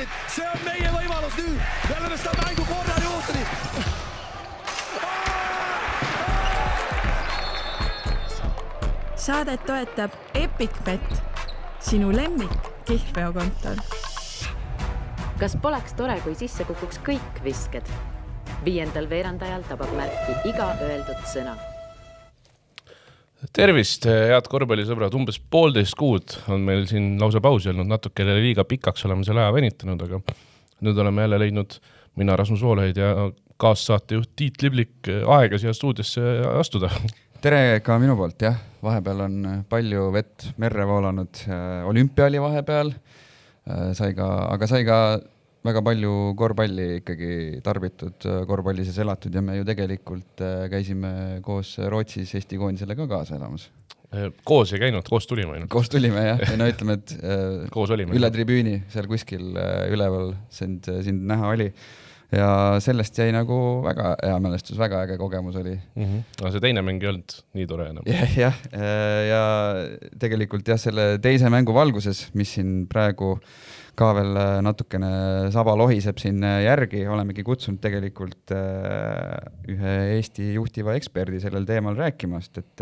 sekundit, see on meie võimalus nüüd. Me oleme seda mängu korra juhtuni. Saadet toetab EpicBet, sinu lemmik kihlveokontor. Kas poleks tore, kui sisse kukuks kõik visked? 5. veerandajal tabab märki iga öeldud sõna. Tervist, head korvpallisõbrad, umbes 1,5 kuud on meil siin lausa pausi olnud, natuke liiga pikaks oleme selle aja venitanud, aga nüüd oleme jälle leidnud mina Rasmus Voolaid ja kaassaatejuht Tiit Liblik aega siia stuudiosse astuda. Tere ka minu poolt, jah. Vahepeal on palju vett merre voolanud, olümpia oli vahepeal, sai ka väga palju korvpalli ikkagi tarbitud, korvpalli sees elatud ja me ju tegelikult käisime koos Rootsis Eesti koondisele ka kaasa elamas. Koos ei käinud, koos tulime ainult. Koos tulime, jah. No ütleme, et koos olime. Üle tribüüni, seal kuskil üleval sind näha oli. Ja sellest jäi nagu väga hea mälestus, väga äge kogemus oli. No see teine mäng ei olnud nii tore enam. Ja tegelikult selle teise mängu valguses, mis siin praegu ka veel natukene saba lohiseb siin järgi, olemegi kutsunud tegelikult ühe Eesti juhtiva eksperdi sellel teemal rääkimast, et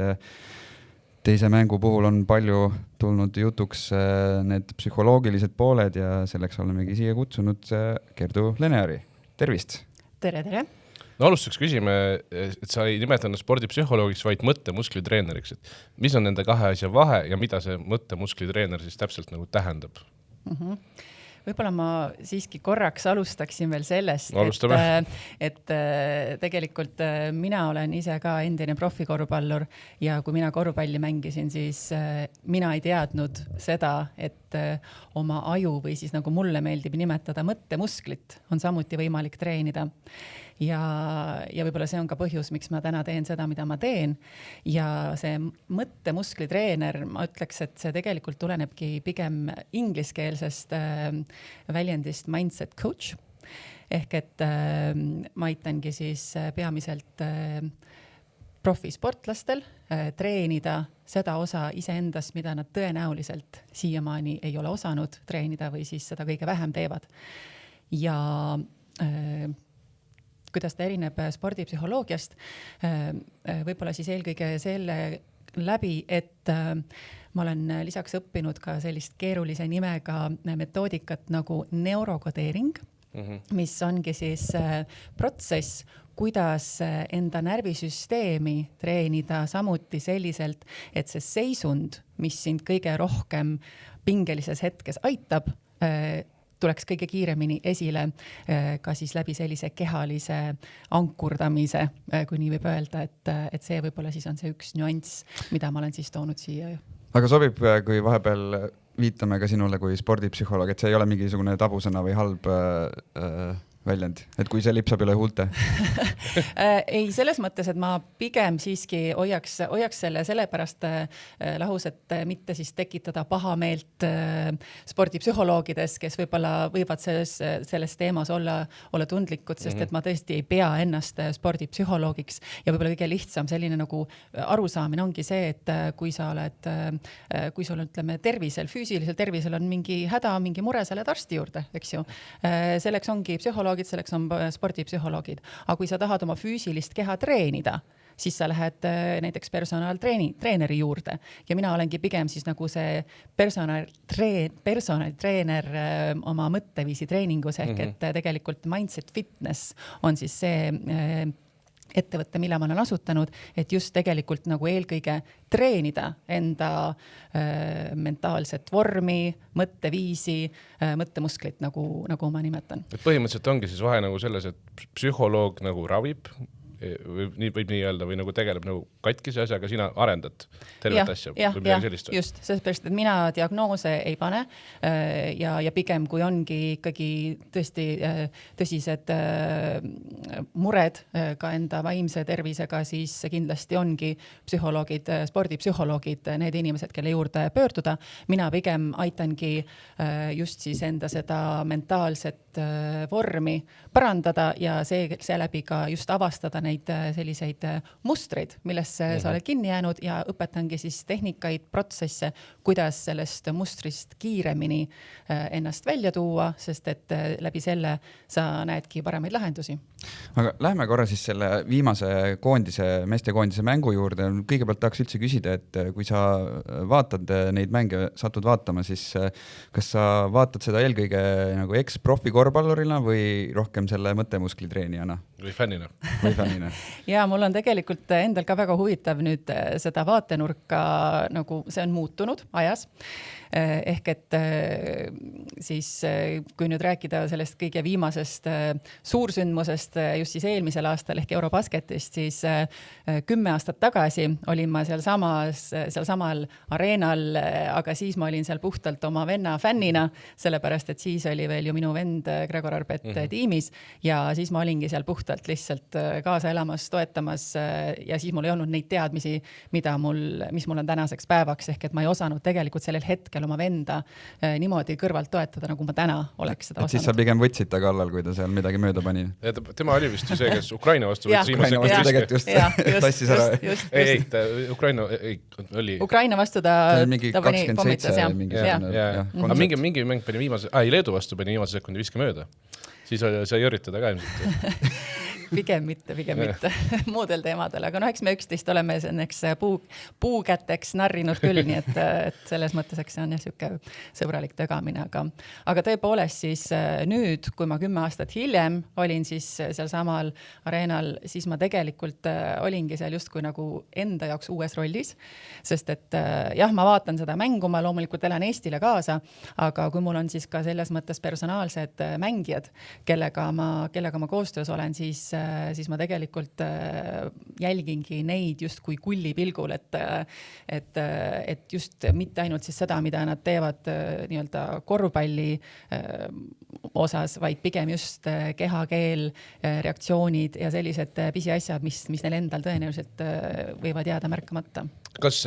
teise mängu puhul on palju tulnud jutuks need psühholoogilised pooled ja selleks olemegi siia kutsunud Gerdu Leneari. Tervist! Tere! No alustuseks küsime, et sa ei nimetanud spordipsühholoogiks, vaid mõttemusklitreneriks. Mis on nende kahe asja vahe ja mida see mõttemusklitrener siis täpselt nagu tähendab? Võib-olla ma siiski korraks alustaksin veel sellest, et tegelikult mina olen ise ka endine profikorvpallur ja kui mina korvpalli mängisin, siis mina ei teadnud seda, et oma aju või siis nagu mulle meeldib nimetada mõttemusklit on samuti võimalik treenida. Ja võib-olla see on ka põhjus, miks ma täna teen seda, mida ma teen. Ja see mõttemusklitreener, ma ütleks, et see tegelikult tulenebki pigem ingliskeelsest väljendist mindset coach. Ehk et ma aitangi siis peamiselt profisportlastel treenida seda osa iseendast, mida nad tõenäoliselt siiamaani ei ole osanud treenida või siis seda kõige vähem teevad. Ja kuidas ta erineb spordipsühholoogiast, võib-olla siis eelkõige selle läbi, et ma olen lisaks õppinud ka sellist keerulise nimega metoodikat nagu neurokodeering, mis ongi siis protsess, kuidas enda närvisüsteemi treenida samuti selliselt, et see seisund, mis sind kõige rohkem pingelises hetkes aitab, tuleks kõige kiiremini esile ka siis läbi sellise kehalise ankurdamise, kui nii võib öelda, et see võib-olla siis on see üks nüanss, mida ma olen siis toonud siia. Aga sobib, kui vahepeal viitame ka sinule kui spordipsühholoog, et see ei ole mingisugune tabusõna või halb väljend, et kui see lipsab üle huulte? Ei, selles mõttes, et ma pigem siiski hoiaks selle sellepärast lahus, et mitte siis tekitada pahameelt spordipsühholoogides, kes võib-olla võivad selles teemas olla tundlikud, sest et ma tõesti ei pea ennast spordipsühholoogiks ja võib-olla kõige lihtsam selline nagu arusaamine ongi see, et kui sul ütleme tervisel, füüsilisel tervisel on mingi häda, mingi mure, sa lähed arsti juurde, eks ju. Selleks ongi psühholoogid, selleks on spordipsühholoogid. Aga kui sa tahad oma füüsilist keha treenida, siis sa lähed näiteks personaaltreeneri juurde. Ja mina olengi pigem siis nagu see personaaltreener oma mõtteviisi treeningus, ehk et tegelikult Mindset Fitness on siis see ettevõtte, mille ma olen asutanud, et just tegelikult nagu eelkõige treenida enda mentaalset vormi, mõtteviisi, mõttemusklit, nagu ma nimetan. Põhimõtteliselt ongi siis vahe nagu selles, et psühholoog nagu ravib, võib nii öelda, või nagu tegeleb nagu katkise asja, aga sina arendad tervet asja. Just, sest et mina diagnoose ei pane ja pigem kui ongi ikkagi tõsised mured ka enda vaimse tervisega, siis kindlasti ongi psühholoogid, spordipsühholoogid, need inimesed, kelle juurde pöörduda. Mina pigem aitangi just siis enda seda mentaalset vormi parandada ja seeläbi ka just avastada neid selliseid mustreid, millesse sa oled kinni jäänud ja õpetangi siis tehnikaid, protsesse, kuidas sellest mustrist kiiremini ennast välja tuua, sest et läbi selle sa näedki paremaid lahendusi. Aga lähme korra siis selle viimase meeste koondise mängu juurde. Kõigepealt tahaks üldse küsida, et kui sa vaatad neid mänge, satud vaatama, siis kas sa vaatad seda eelkõige nagu eks-profi korvpallurina või rohkem selle mõttemusklittreenijana? Või fännina. Ja mul on tegelikult endal ka väga huvitav nüüd seda vaatenurka, nagu see on muutunud ajas. Ehk et siis kui nüüd rääkida sellest kõige viimasest suursündmusest just siis eelmisel aastal ehk Eurobasketist, siis 10 aastat tagasi olin ma seal samal areenal, aga siis ma olin seal puhtalt oma venna fännina, sellepärast et siis oli veel ju minu vend Gregor Arbet tiimis ja siis ma olingi seal puhtalt lihtsalt kaasa elamas, toetamas ja siis mul ei olnud neid teadmisi, mis mul on tänaseks päevaks, ehk et ma ei osanud tegelikult sellel hetkel oma venda niimoodi kõrvalt toetada, nagu ma täna oleks seda osanud. Siis sa pigem võtsid ta kallal, kui ta seal midagi mööda pani. Tema oli vist see, kes Ukraina vastu võttis Ukraina vastu tegelikult just tassis ära. Ukraina vastu ta pani pommitas, mingi mäng pani Leedu vastu pani viimase sekundi viske mööda. Siis sai üritada ka ilmselt. Pigem mitte muudel teemadel, aga eks me üksteist oleme õnneks puukäteks narrinud küll, nii et selles mõttes, eks see on siuke sõbralik tögamine, aga tõepoolest siis nüüd, kui ma 10 aastat hiljem olin siis seal samal areenal, siis ma tegelikult olingi seal justkui nagu enda jaoks uues rollis, sest et jah, ma vaatan seda mängu, ma loomulikult elan Eestile kaasa, aga kui mul on siis ka selles mõttes personaalsed mängijad, kellega ma koostöös olen, siis ma tegelikult jälgingi neid just kui kulli pilgul, et just mitte ainult siis seda, mida nad teevad nii-öelda korvpalli osas, vaid pigem just kehakeel, reaktsioonid ja sellised pisiasjad, mis neil endal tõenäoliselt võivad jääda märkamata. Kas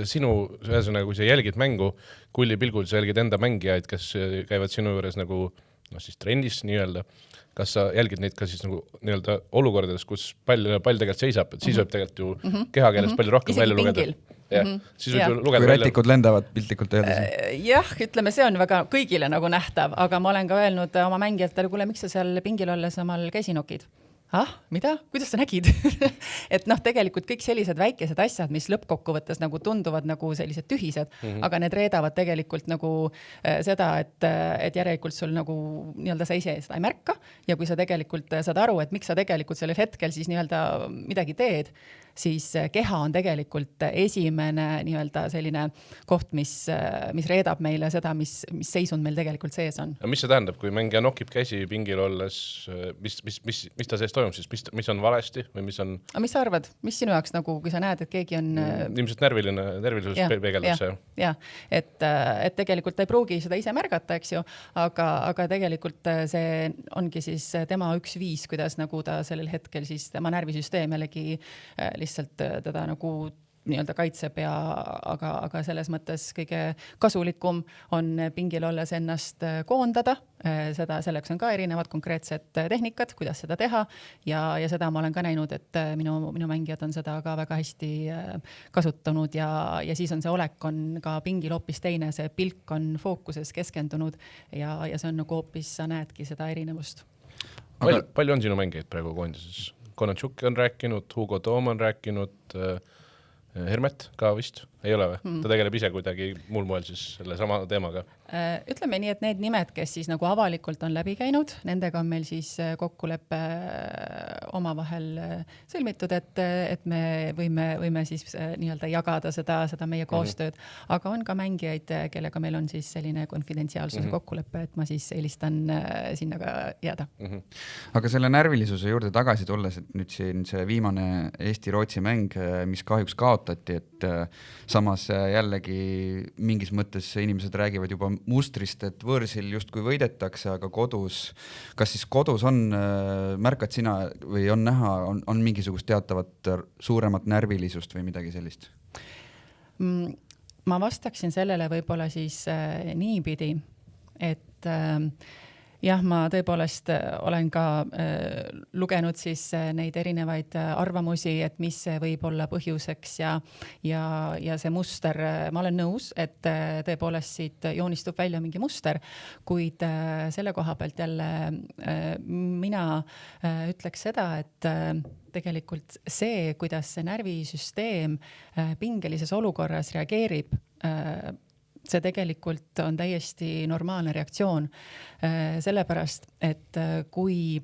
sinu, ühesõnaga, kui sa jälgid mängu kulli pilgul, sa jälgid enda mängijaid, kes käivad sinu juures nagu siis trennis nii-öelda, kas sa jälgid neid ka siis nagu nii-öelda olukordades, kus pall tegelikult seisab, et siis võib tegelikult ju kehakeelest palju rohkem välja lugeda. Siis võib ju lugeda kui rätikud lendavad piltlikult öeldes. Jah, ütleme, see on väga kõigile nagu nähtav, aga ma olen ka öelnud oma mängijatele, kuule, miks sa seal pingil olles omal käsinokid? Mida? Kuidas sa nägid? Et tegelikult kõik sellised väikesed asjad, mis lõppkokkuvõttes nagu tunduvad nagu sellised tühised, aga need reedavad tegelikult nagu seda, et järelikult sul nagu nii-öelda sa ise seda ei märka ja kui sa tegelikult saad aru, et miks sa tegelikult sellel hetkel siis nii-öelda midagi teed, siis keha on tegelikult esimene nii-öelda selline koht, mis reedab meile seda, mis seisund meil tegelikult sees on. Mis see tähendab, kui mängija nokib käsi pingil olles, mis ta sees toimub siis, mis on valesti või mis on... Aga mis sa arvad, mis sinu jaoks nagu, kui sa näed, et keegi on... Ilmselt närvilisus peegeldab see. Jah, et tegelikult ta ei pruugi seda ise märgata, eks ju, aga tegelikult see ongi siis tema üks viis, kuidas nagu ta sellel hetkel siis tema närvisüsteem jällegi lihtsalt teda nagu nii-öelda kaitseb aga selles mõttes kõige kasulikum on pingil olles ennast koondada. Selleks on ka erinevad konkreetsed tehnikad, kuidas seda teha ja seda ma olen ka näinud, et minu mängijad on seda ka väga hästi kasutanud ja siis on see olek on ka pingil hoopis teine, see pilk on fookuses keskendunud ja see on nagu hoopis, sa näedki seda erinevust. Palju on sinu mängijaid praegu koondises? Konatšuk on rääkinud, Hugo Toom on rääkinud, Hermet ka vist, ei ole või? Ta tegeleb ise kuidagi muul moel siis selle sama teemaga. Ütleme nii, et need nimed, kes siis nagu avalikult on läbi käinud, nendega on meil siis kokkuleppe omavahel sõlmitud, et me võime siis nii-öelda jagada seda meie koostööd, aga on ka mängijaid, kellega meil on siis selline konfidentsiaalsuse kokkuleppe, et ma siis eelistan sinna ka jääda. Aga selle närvilisuse juurde tagasi tulles, et nüüd siin see viimane Eesti-Rootsi mäng, mis kahjuks kaotati, et samas jällegi mingis mõttes inimesed räägivad juba mustrist, et võõrsil justkui võidetakse, aga kas siis kodus on, märkad sina või on näha, on mingisugust teatavat suuremat närvilisust või midagi sellist? Ma vastaksin sellele võib-olla siis niipidi, et jah, ma tõepoolest olen ka lugenud siis neid erinevaid arvamusi, et mis see võib olla põhjuseks ja see muster, ma olen nõus, et tõepoolest siit joonistub välja mingi muster, kuid selle koha pealt jälle mina ütleks seda, et tegelikult see, kuidas see närvisüsteem pingelises olukorras reageerib, see tegelikult on täiesti normaalne reaktsioon, sellepärast, et kui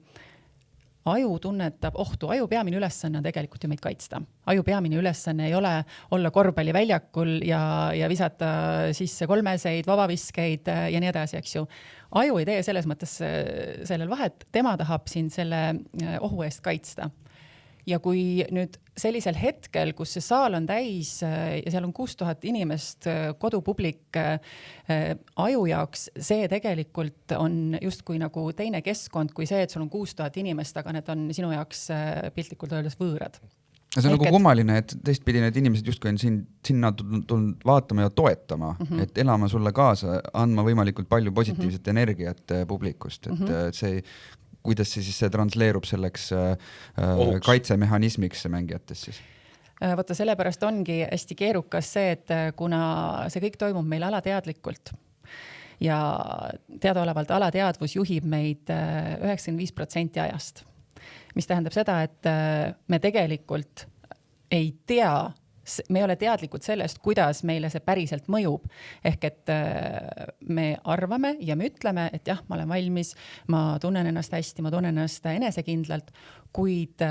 aju tunnetab ohtu, aju peamine ülesanne on tegelikult ju meid kaitsta. Aju peamine ülesanne ei ole olla korvpalliväljakul ja visata sisse kolmeseid, vabaviskeid ja nii edasi, eks ju. Aju ei tee selles mõttes sellel vahet, tema tahab siin selle ohu eest kaitsta. Ja kui nüüd sellisel hetkel, kus see saal on täis ja seal on 6000 inimest, kodupublik aju jaoks, see tegelikult on justkui nagu teine keskkond kui see, et sul on 6000 inimest, aga need on sinu jaoks piltlikult öeldes võõrad. See on nagu kummaline, et teistpidi need inimesed justkui on sinna tulnud vaatama ja toetama, et elama sulle kaasa, andma võimalikult palju positiivset energiat publikust, et see kuidas see siis transleerub selleks kaitsemehhanismiks mängijatest siis? Võtta sellepärast ongi hästi keerukas see, et kuna see kõik toimub meil alateadlikult ja teadaolevalt alateadvus juhib meid 95% ajast, mis tähendab seda, et me tegelikult ei tea, me ei ole teadlikud sellest, kuidas meile see päriselt mõjub. Ehk et me arvame ja me ütleme, et jah, ma olen valmis, ma tunnen ennast hästi, ma tunnen ennast enesekindlalt, kuid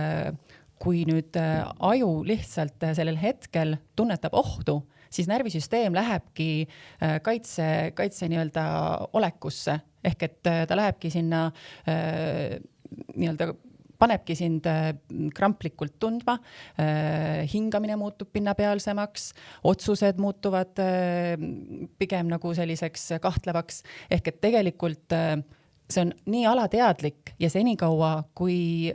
kui nüüd aju lihtsalt sellel hetkel tunnetab ohtu, siis närvisüsteem lähebki kaitse nii-öelda olekusse. Ehk et ta lähebki sinna nii-öelda panebki sind kramplikult tundma, hingamine muutub pinnapealsemaks, otsused muutuvad pigem nagu selliseks kahtlevaks. Ehk et tegelikult see on nii alateadlik ja senikaua, kui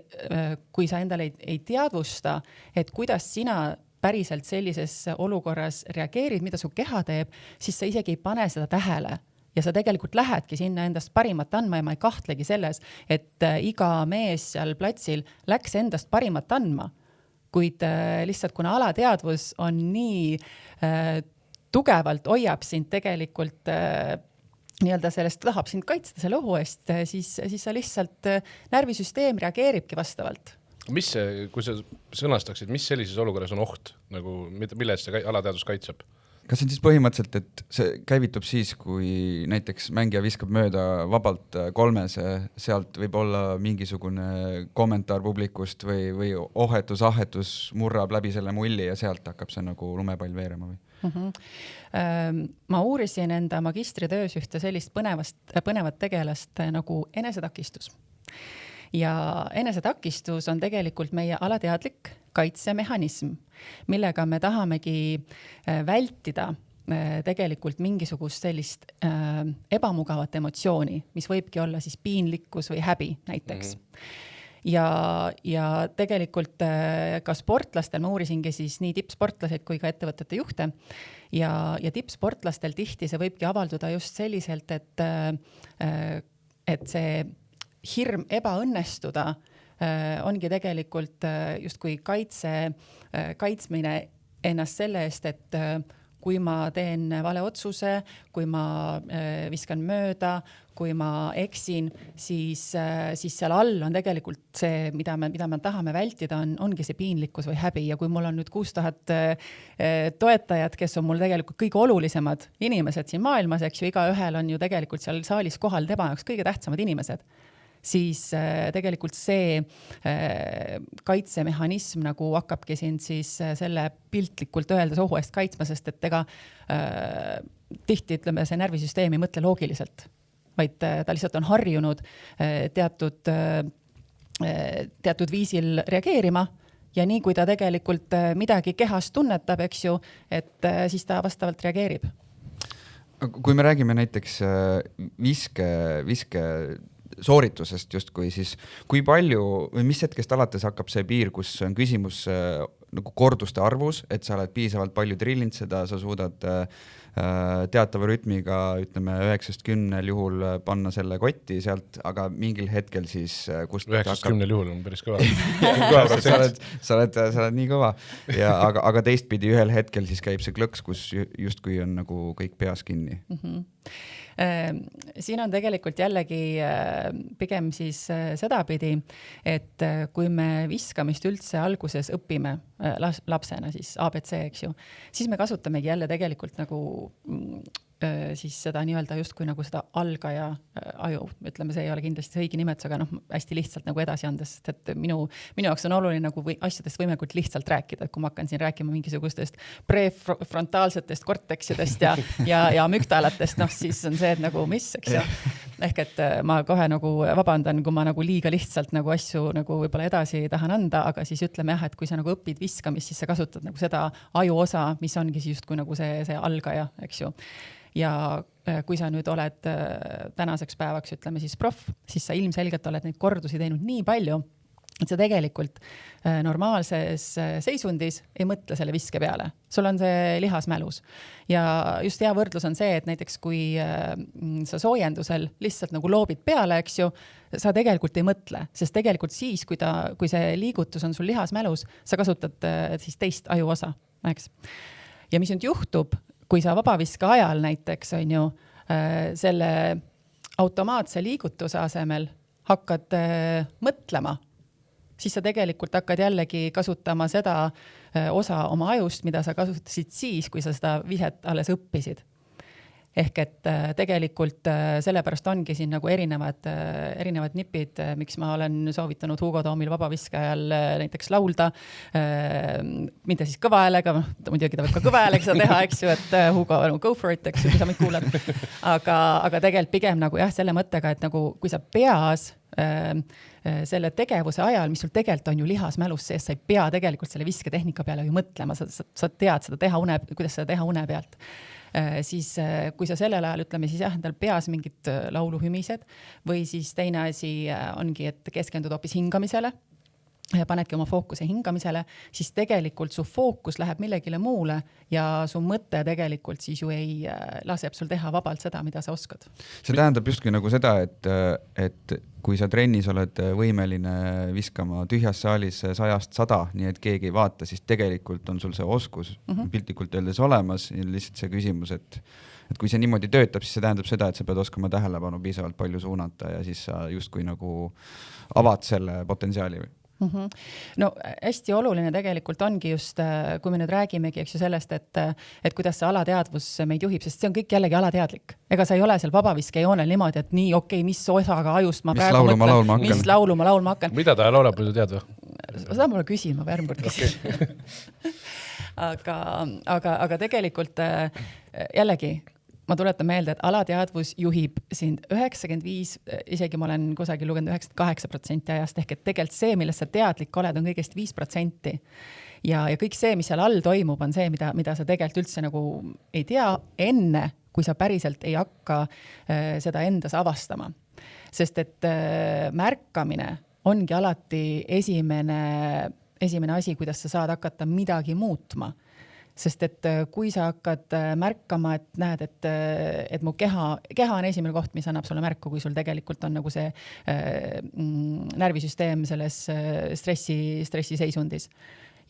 sa endale ei teadvusta, et kuidas sina päriselt sellises olukorras reageerid, mida su keha teeb, siis sa isegi ei pane seda tähele. Ja sa tegelikult lähedki sinna endast parimat andma ja ma ei kahtlegi selles, et iga mees seal platsil läks endast parimat andma. Kuid lihtsalt kuna alateadvus on nii tugevalt hoiab sind tegelikult nii-öelda sellest tahab sind kaitsta selle ohu eest, siis sa lihtsalt närvisüsteem reageeribki vastavalt. Mis see, kui sa sõnastaksid, mis sellises olukorras on oht, nagu, mille eest see alateadvus kaitseb? Kas see on siis põhimõtteliselt, et see käivitub siis, kui näiteks mängija viskab mööda vabalt kolmese, sealt võib olla mingisugune kommentaar publikust või ohetus murrab läbi selle mulli ja sealt hakkab see nagu lumepall veerema või? Ma uurisin enda magistritöös ühte sellist põnevat tegelast nagu enesetakistus. Ja enesetakistus on tegelikult meie alateadlik kaitsemehhanism, millega me tahamegi vältida tegelikult mingisugust sellist ebamugavat emotsiooni, mis võibki olla siis piinlikkus või häbi näiteks. Ja tegelikult ka sportlastel, ma uurisingi siis nii tippsportlaseid kui ka ettevõtete juhte ja tippsportlastel tihti see võibki avalduda just selliselt, et see hirm ebaõnnestuda ongi tegelikult justkui kaitsmine ennast selle eest, et kui ma teen vale otsuse, kui ma viskan mööda, kui ma eksin, siis seal all on tegelikult see, mida me tahame vältida, ongi see piinlikkus või häbi. Ja kui mul on nüüd 6000 toetajad, kes on mul tegelikult kõige olulisemad inimesed siin maailmas, eks ju, igaühel on ju tegelikult seal saalis kohal tema jaoks kõige tähtsamad inimesed, siis tegelikult see kaitsemehhanism nagu hakkabki sind siis selle piltlikult öeldes ohu eest kaitsma, sest et ega tihti ütleme, see närvisüsteem ei mõtle loogiliselt, vaid ta lihtsalt on harjunud teatud viisil reageerima ja nii kui ta tegelikult midagi kehas tunnetab, eks ju, et siis ta vastavalt reageerib. Kui me räägime näiteks viske sooritusest justkui, siis kui palju või mis hetkest alates hakkab see piir, kus on küsimus nagu korduste arvus, et sa oled piisavalt palju trillinud seda, sa suudad teatava rütmiga, ütleme 9-10 juhul panna selle kotti sealt, aga mingil hetkel siis 9-10 juhul on päris kõva. sa oled nii kõva ja aga teistpidi ühel hetkel siis käib see klõks, kus justkui on nagu kõik peas kinni. Siin on tegelikult jällegi pigem siis sedapidi, et kui me viskamist üldse alguses õpime lapsena, siis ABC, eks ju, siis me kasutamegi jälle tegelikult nagu siis seda nii-öelda justkui nagu seda algaja aju, ütleme, see ei ole kindlasti see õige nimetus, aga hästi lihtsalt nagu edasi andes, et minu jaoks on oluline nagu asjadest võimalikult lihtsalt rääkida, et kui ma hakkan siin rääkima mingisugustest prefrontaalsetest korteksidest ja müktalatest, siis on see, et nagu mis, eks ju. Ehk et ma kohe nagu vabandan, kui ma nagu liiga lihtsalt nagu asju nagu võib-olla edasi tahan anda, aga siis ütleme jah, et kui sa nagu õpid viskamist, siis sa kasutad nagu seda aju osa, mis ongi siis just kui nagu see algaja, eks ju. Ja kui sa nüüd oled tänaseks päevaks, ütleme siis prof, siis sa ilmselgelt oled neid kordusi teinud nii palju, et sa tegelikult normaalses seisundis ei mõtle selle viske peale. Sul on see lihas mälus. Ja just hea võrdlus on see, et näiteks kui sa soojendusel lihtsalt nagu loobid peale, eks ju, sa tegelikult ei mõtle, sest tegelikult siis, kui see liigutus on sul lihas mälus, sa kasutad siis teist aju osa, eks. Ja mis nüüd juhtub, kui sa vabaviska ajal näiteks on ju selle automaatse liigutuse asemel hakkad mõtlema, siis sa tegelikult hakkad jällegi kasutama seda osa oma ajust, mida sa kasutasid siis, kui sa seda viset alles õppisid. Ehk et tegelikult sellepärast ongi siin nagu erinevad nipid, miks ma olen soovitanud Hugo Toomil vabaviskajal näiteks laulda, mitte siis kõva häälega, muidugi ta võib ka kõva häälega seda teha, eks ju, et Hugo, go for it, eks ju, kui sa meid kuulad. Aga tegelikult pigem nagu jah, selle mõttega, et nagu kui sa peas selle tegevuse ajal, mis sul tegelikult on ju lihas mälus sees, sa ei pea tegelikult selle visketehnika peale ju mõtlema, sa tead seda teha kuidas seda teha une pealt. Siis kui sa sellel ajal ütleme siis jah, endal peas mingid lauluhümised või siis teine asi ongi, et keskendud hoopis hingamisele, panedki oma fookuse hingamisele, siis tegelikult su fookus läheb millegile muule ja su mõte tegelikult siis ju ei laseb sul teha vabalt seda, mida sa oskad. See tähendab justki nagu seda, et kui sa trennis oled võimeline viskama tühjas saalis 100-100, nii et keegi ei vaata, siis tegelikult on sul see oskus piltlikult öeldes olemas ja lihtsalt see küsimus, et kui see niimoodi töötab, siis see tähendab seda, et sa pead oskama tähelepanu piisavalt palju suunata ja siis sa justkui nagu avad selle potentsiaali. No hästi oluline tegelikult ongi just, kui me nüüd räägimegi eks ju sellest, et kuidas see alateadvus meid juhib, sest see on kõik jällegi alateadlik. Ega sa ei ole seal vabaviske joonel niimoodi, et nii okei, mis osaga ajust ma praegu mõtlen, mis laulu ma laulma hakkan. Mida ta laulab, kui sa tead või? Seda mulle küsima, järgmine kord küsin. Aga tegelikult jällegi, ma tuletan meelde, et alateadvus juhib sind 95, isegi ma olen kusagil lugenud 98% ajast, ehk et tegelikult see, millest sa teadlik oled, on kõigest 5%. Ja kõik see, mis seal all toimub, on see, mida sa tegelikult üldse nagu ei tea enne, kui sa päriselt ei hakka seda endas avastama. Sest et märkamine ongi alati esimene asi, kuidas sa saad hakata midagi muutma. Sest et kui sa hakkad märkama, et näed, et mu keha on esimene koht, mis annab sulle märku, kui sul tegelikult on nagu see närvisüsteem selles stressiseisundis.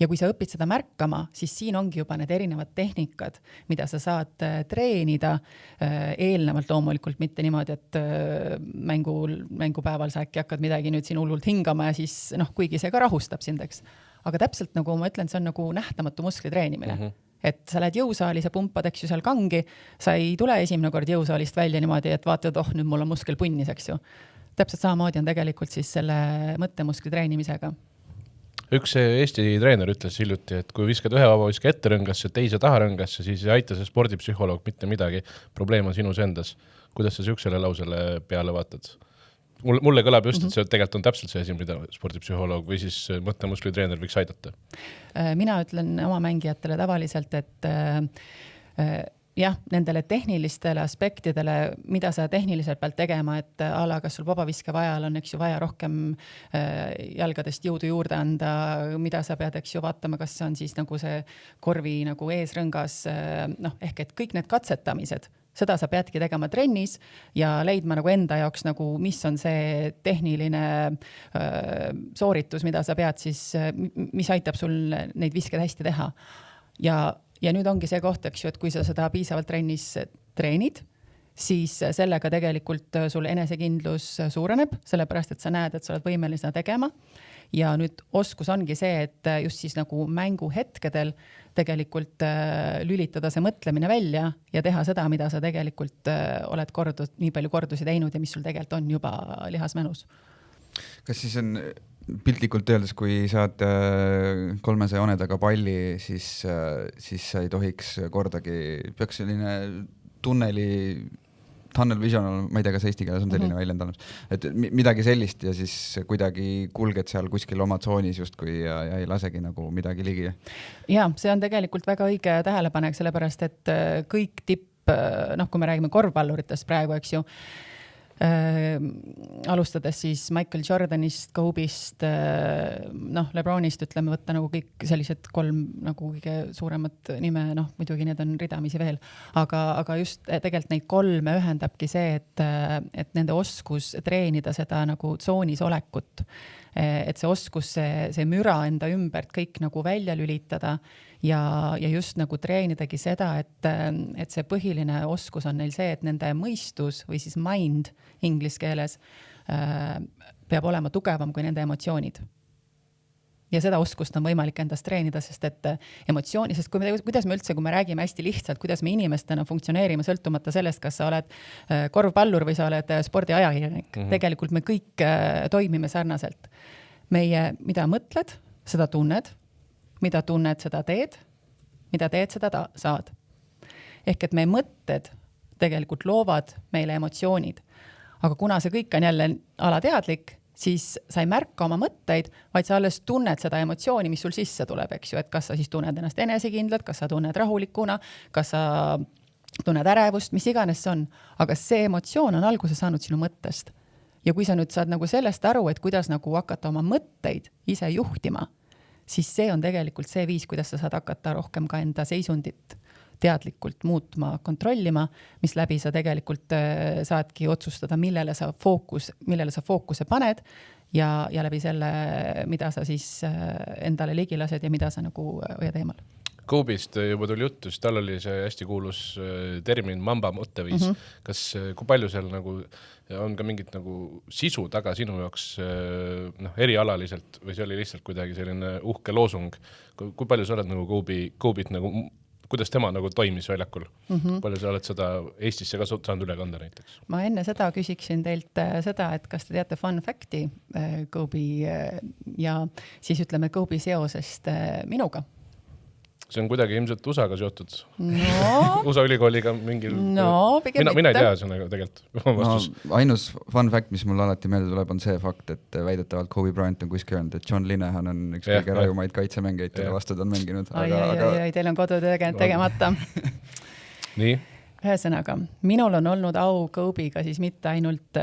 Ja kui sa õpid seda märkama, siis siin ongi juba need erinevad tehnikad, mida sa saad treenida eelnevalt loomulikult, mitte niimoodi, et mängupäeval sa äkki hakkad midagi nüüd siin hullult hingama ja siis kuigi see ka rahustab sindeks. Aga täpselt nagu ma ütlen, see on nagu nähtamatu musklitreenimine. Et sa lähed jõusaalis ja pumpad, eks ju, seal kangi, sa ei tule esimene kord jõusaalist välja niimoodi, et vaatad, nüüd mul on muskel punnis, eks ju. Täpselt samamoodi on tegelikult siis selle mõttemuskli treenimisega. Üks Eesti treener ütles hiljuti, et kui viskad ühe vabaviske ette rõngasse, teise taha rõngasse, siis ei aita see spordipsühholoog mitte midagi. Probleem on sinus endas. Kuidas sa siuksele lausele peale vaatad? Mulle kõlab just, et see tegelikult on täpselt see asi, mida spordipsühholoog või siis mõttemusklitreener võiks aidata. Mina ütlen oma mängijatele tavaliselt, et jah, nendele tehnilistele aspektidele, mida sa tehniliselt pealt tegema, et ala, kas sul vabaviske vajal on, eks ju, vaja rohkem jalgadest jõudu juurde anda, mida sa pead, eks ju, vaatama, kas see on siis nagu see korvi nagu eesrõngas, ehk et kõik need katsetamised, seda sa peadki tegema trennis ja leidma nagu enda jaoks nagu, mis on see tehniline sooritus, mida sa pead siis, mis aitab sul neid visked hästi teha. Ja nüüd ongi see koht, eks ju, et kui sa seda piisavalt trennis treenid, siis sellega tegelikult sul enesekindlus suureneb, sellepärast, et sa näed, et sa oled võimeline seda tegema. Ja nüüd oskus ongi see, et just siis nagu mänguhetkedel tegelikult lülitada see mõtlemine välja ja teha seda, mida sa tegelikult oled nii palju kordusi teinud ja mis sul tegelikult on juba lihasmänus. Kas siis on piltlikult öeldes, kui saad 300 joone taga palli, siis sa ei tohiks kordagi, peaks selline tunnel vision, ma ei tea, kas eesti keeles on selline väljend olemas, et midagi sellist ja siis kuidagi kulged seal kuskil oma tsoonis justkui ja ei lasegi nagu midagi ligi. Ja, see on tegelikult väga õige tähelepanek, sellepärast, et kõik kui me räägime korvpalluritest praegu, eks ju, alustades siis Michael Jordanist, Kobe'ist, LeBronist, ütleme, võtta nagu kõik sellised 3 nagu kõige suuremat nime, muidugi need on ridamisi veel, aga just tegelikult neid 3 ühendabki see, et nende oskus treenida seda nagu tsoonis olekut, et see oskus, see müra enda ümbert kõik nagu välja lülitada ja just nagu treenidagi seda, et see põhiline oskus on neil see, et nende mõistus või siis mind inglis keeles peab olema tugevam kui nende emotsioonid. Ja seda oskust on võimalik endast treenida, sest et emotsiooni, sest kuidas me üldse, kui me räägime hästi lihtsalt, kuidas me inimestena funktsioneerime sõltumata sellest, kas sa oled korvpallur või sa oled spordiajakirjanik. Tegelikult me kõik toimime sarnaselt. Mida mõtled, seda tunned, mida tunned, seda teed, mida teed, seda saad. Ehk et meie mõtted tegelikult loovad meile emotsioonid. Aga kuna see kõik on jälle alateadlik, siis sa ei märka oma mõtteid, vaid sa alles tunned seda emotsiooni, mis sul sisse tuleb, eks ju, et kas sa siis tunned ennast enesekindlalt, kas sa tunned rahulikuna, kas sa tunned ärevust, mis iganes see on. Aga see emotsioon on alguse saanud sinu mõttest. Ja kui sa nüüd saad nagu sellest aru, et kuidas nagu hakata oma mõtteid ise juhtima, siis see on tegelikult see viis, kuidas sa saad hakata rohkem ka enda seisundit teadlikult muutma, kontrollima, mis läbi sa tegelikult saadki otsustada, millele sa fookuse paned ja läbi selle, mida sa siis endale ligi lased ja mida sa nagu hoiad eemal. Kobe'ist juba tuli juttu, siis tal oli see hästi kuulus termin mamba mõtteviis. Kas, kui palju seal nagu on ka mingit nagu sisu taga sinu jaoks erialaliselt või see oli lihtsalt kuidagi selline uhke loosung? Kui palju sa oled nagu Kobe'it nagu, kuidas tema nagu toimis väljakul? Palju sa oled seda Eestisse ka saanud üle kanda näiteks? Ma enne seda küsiksin teilt seda, et kas te teate fun facti Kobe ja siis ütleme Kobe seosest minuga? See on kuidagi ilmselt USA-ga seotud. USA ülikooliga mingil... Mina ei tea see nagu tegelikult. Ainus fun fact, mis mul alati meelde tuleb, on see fakt, et väidetavalt Kobe Bryant on kuskil öelnud, et John Linehan on üks kõige rajumaid kaitsemängeid, kelle vastu ta on mänginud. Teil on kodutöö tegemata. Nii? Ühesõnaga, minul on olnud au Kobe'ga siis mitte ainult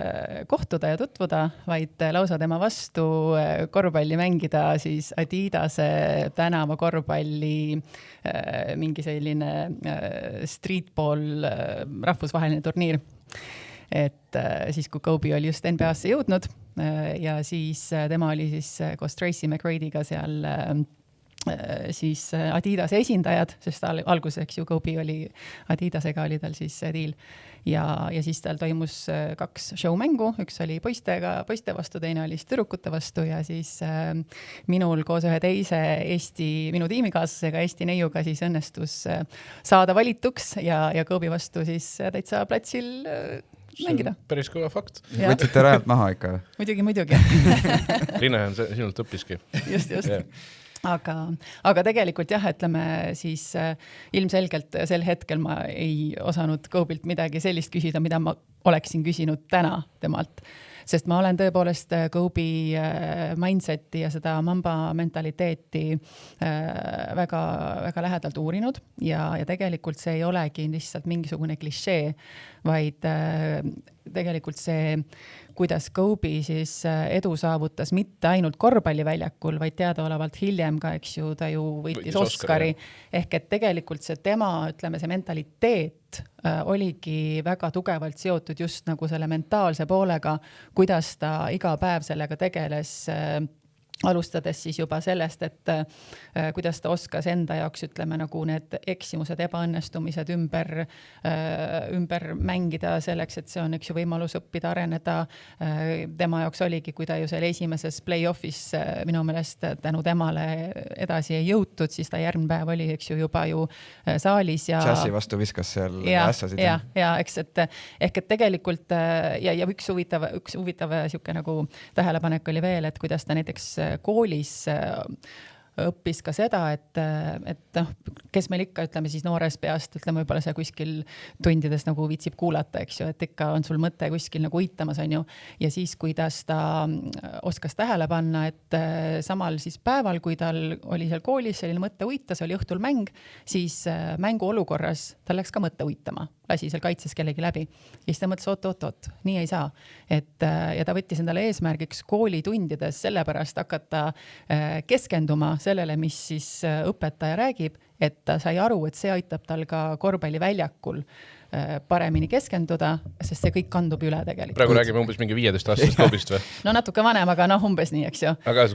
kohtuda ja tutvuda, vaid lausa tema vastu korvpalli mängida siis Adidase tänava korvpalli mingi selline streetball rahvusvaheline turniir. Et siis, kui Kobe oli just NBA-sse jõudnud ja siis tema oli siis koos Tracy McGrady'ga seal siis Adidase esindajad, sest alguseks ju Kobe oli Adidasega oli tal siis diil ja siis tal toimus 2 show-mängu, üks oli poiste vastu, teine oli tüdrukute vastu ja siis minul koos ühe teise minu tiimikaaslasega Eesti neiuga siis õnnestus saada valituks ja Kobe vastu siis täitsa platsil mängida. Päris kõva fakt. Võtsite rajalt maha ikka? Muidugi. Linehan sinult õppiski. Just. Yeah. Aga tegelikult jah, ütleme siis ilmselgelt sel hetkel ma ei osanud Kobe'ilt midagi sellist küsida, mida ma oleksin küsinud täna temalt, sest ma olen tõepoolest Kobe mindseti ja seda Mamba mentaliteeti väga, väga lähedalt uurinud ja tegelikult see ei olegi lihtsalt mingisugune klišee, vaid tegelikult see, kuidas Kobe siis edu saavutas mitte ainult korvpalliväljakul, vaid teadaolevalt hiljem ka, eks ju, ta ju võitis Oscari. Ehk et tegelikult see tema, ütleme, see mentaliteet oligi väga tugevalt seotud just nagu selle mentaalse poolega, kuidas ta iga päev sellega tegeles, alustades siis juba sellest, et kuidas ta oskas enda jaoks, ütleme, nagu need eksimused, ebaõnnestumised ümber mängida selleks, et see on, eks ju, võimalus õppida, areneda. Tema jaoks oligi, kui ta ju selle esimeses play-offis minu meelest tänu temale edasi ei jõutud, siis ta järgmine päev oli, eks ju, juba ju saalis ja Chassi vastu viskas seal ässasid. Ja, eks, et tegelikult ja üks huvitav siuke nagu tähelepanek oli veel, et kuidas ta näiteks koolis õppis ka seda, et kes meil ikka, ütleme siis noores peast, ütleme võib-olla see kuskil tundides nagu viitsib kuulata, eks ju, et ikka on sul mõte kuskil nagu uitamas, on ju. Ja siis, kuidas ta oskas tähele panna, et samal siis päeval, kui tal oli seal koolis selline mõte uitas, oli õhtul mäng, siis mängu olukorras tal läks ka mõte uitama, lasi seal kaitses kellegi läbi. Ja siis ta mõtles, oot, nii ei saa. Ja ta võttis endale eesmärgiks koolitundides sellepärast hakata keskenduma sellele, mis siis õpetaja räägib, et ta sai aru, et see aitab tal ka korvpalliväljakul paremini keskenduda, sest see kõik kandub üle tegelikult. Praegu räägime umbes mingi 15-aastasest Kobist või? No natuke vanem, aga umbes nii, eks ju. Aga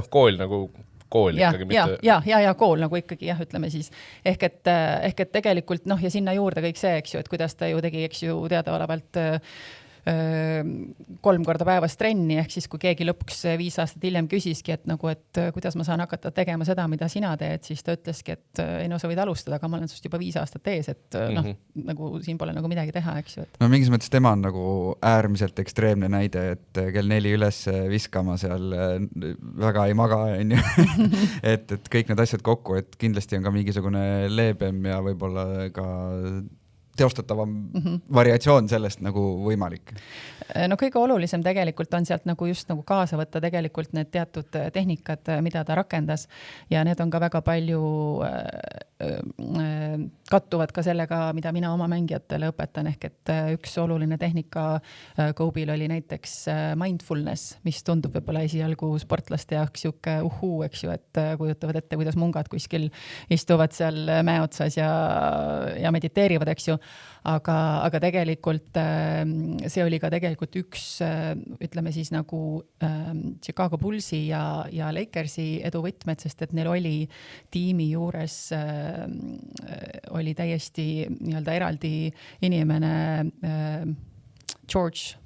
kool nagu kool ikkagi mitte... Ja kool nagu ikkagi, jah, ütleme siis. Ehk et tegelikult, ja sinna juurde kõik see, eks ju, et kuidas ta ju tegi, eks ju, teadaolevalt 3 korda päevas trenni, ehk siis kui keegi lõpuks 5 aastat hiljem küsiski, et kuidas ma saan hakata tegema seda, mida sina teed, siis ta ütleski, et ei sa võid alustada, aga ma olen sust juba 5 aastat ees, et nagu siin pole nagu midagi teha, eks ju. No mingis mõttes tema on nagu äärmiselt ekstreemne näide, et kell 4 üles viskama seal väga ei maga, on ju. et kõik need asjad kokku, et kindlasti on ka mingisugune leebem ja võib-olla ka teostatavam variatsioon sellest nagu võimalik. No kõige olulisem tegelikult on sealt nagu just nagu kaasa võtta tegelikult need teatud tehnikad, mida ta rakendas ja need on ka väga palju kattuvad ka sellega, mida mina oma mängijatele õpetan, ehk et üks oluline tehnika Kobe'l oli näiteks mindfulness, mis tundub võib-olla esialgu sportlaste jaoks siuke eks ju, et kujutavad ette, kuidas mungad kuskil istuvad seal mäeotsas ja mediteerivad, eks ju. Aga tegelikult see oli ka tegelikult üks, ütleme siis nagu Chicago Bullsi ja Lakersi eduvõtmed, sest et neil oli tiimi juures oli täiesti nii-öelda eraldi inimene George,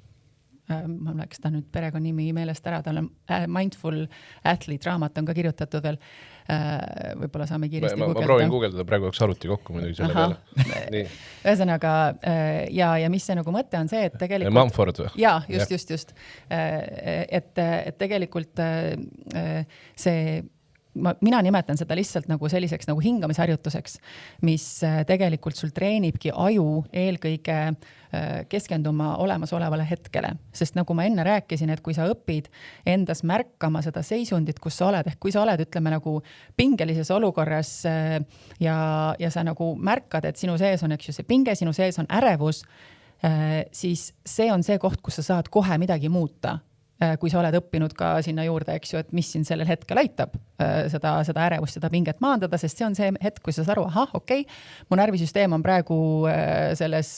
ma läks ta nüüd perekonnimi meelest ära, tal on Mindful Athlete raamat on ka kirjutatud veel, võib-olla saame kiiresti guugeldada. Ma proovin guugeldada, praegu oleks arvuti kokku muidugi selle peale. Ühesõnaga, ja mis see nagu mõte on see, et tegelikult... Mumford või? Jaa, just. Et tegelikult see... Mina nimetan seda lihtsalt nagu selliseks nagu hingamisharjutuseks, mis tegelikult sul treenibki aju eelkõige keskenduma olemasolevale hetkele. Sest nagu ma enne rääkisin, et kui sa õpid endas märkama seda seisundit, kus sa oled, ehk kui sa oled, ütleme nagu pingelises olukorras ja sa nagu märkad, et sinu sees on, eks ju, see pinge, sinu sees on ärevus, siis see on see koht, kus sa saad kohe midagi muuta. Kui sa oled õppinud ka sinna juurde, eks ju, et mis siin sellel hetkel aitab seda ärevust, seda pinget maandada, sest see on see hetk, kui sa aru, mu närvisüsteem on praegu selles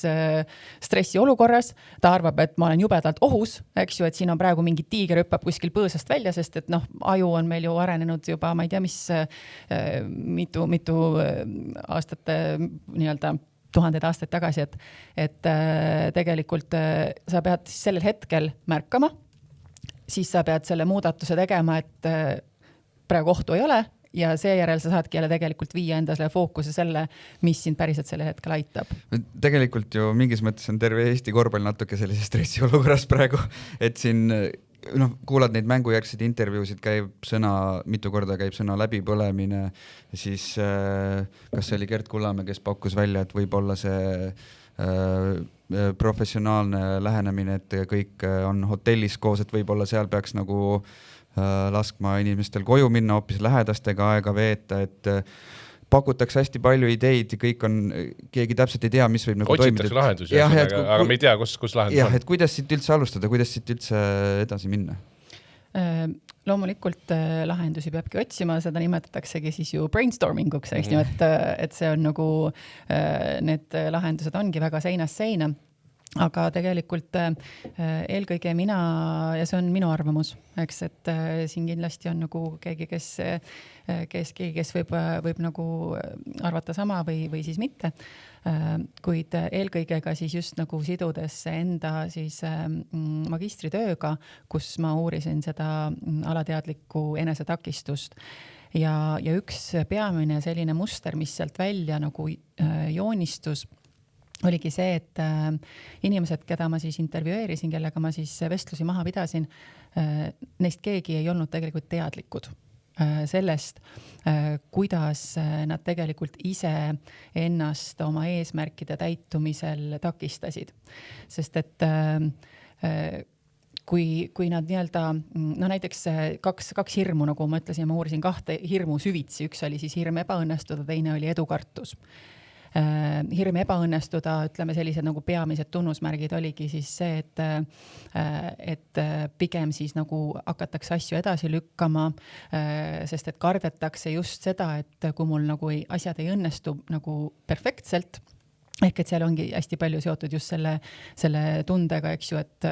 stressi olukorras, ta arvab, et ma olen jubedalt ohus, eks ju, et siin on praegu mingi tiiger hüppab kuskil põõsast välja, sest et aju on meil ju arenenud juba, ma ei tea, mis mitu aastat nii-öelda 1000 aastaid tagasi, et tegelikult sa pead sellel hetkel märkama, siis sa pead selle muudatuse tegema, et praegu ohtu ei ole ja seejärel sa saadki jälle tegelikult viia endale fookuse selle, mis sind päriselt selle hetkel aitab. Tegelikult ju mingis mõttes on terve Eesti korvpall natuke sellise stressi olukorras praegu, et siin kuulad neid mängujärgseid intervjuusid, mitu korda käib sõna läbipõlemine, siis kas see oli Gert Kullamäe, kes pakkus välja, et võib-olla see professionaalne lähenemine, et kõik on hotellis koos, et võib-olla seal peaks nagu laskma inimestel koju minna, hoopis lähedastega aega veeta, et pakutakse hästi palju ideid, kõik on, keegi täpselt ei tea, mis võib nagu toimida. Otsitakse lahendusi, aga me ei tea, kus lahendus on. Et kuidas siit üldse alustada, kuidas siit üldse edasi minna? Loomulikult lahendusi peabki otsima, seda nimetataksegi siis ju brainstorminguks, eks et see on nagu, need lahendused ongi väga seinast seina, aga tegelikult eelkõige mina, ja see on minu arvamus, eks, et siin kindlasti on nagu keegi, kes võib nagu arvata sama või siis mitte, kuid eelkõige ka siis just nagu sidudes enda siis magistritööga, kus ma uurisin seda alateadlikku enesetakistust. Ja üks peamine selline muster, mis sealt välja nagu joonistus, oligi see, et inimesed, keda ma siis intervjueerisin, kellega ma siis vestlusi maha pidasin, neist keegi ei olnud tegelikult teadlikud sellest, kuidas nad tegelikult ise ennast oma eesmärkide täitumisel takistasid. Sest et kui nad nii-öelda, no näiteks kaks hirmu, nagu ma ütlesin, ma uurisin 2 hirmu süvitsi, üks oli siis hirm ebaõnnestuda, teine oli edukartus. Hirm ebaõnnestuda, ütleme sellised nagu peamised tunnusmärgid oligi siis see, et pigem siis nagu hakatakse asju edasi lükkama, sest et kardetakse just seda, et kui mul nagu asjad ei õnnestu nagu perfektselt, ehk et seal ongi hästi palju seotud just selle tundega, eks ju, et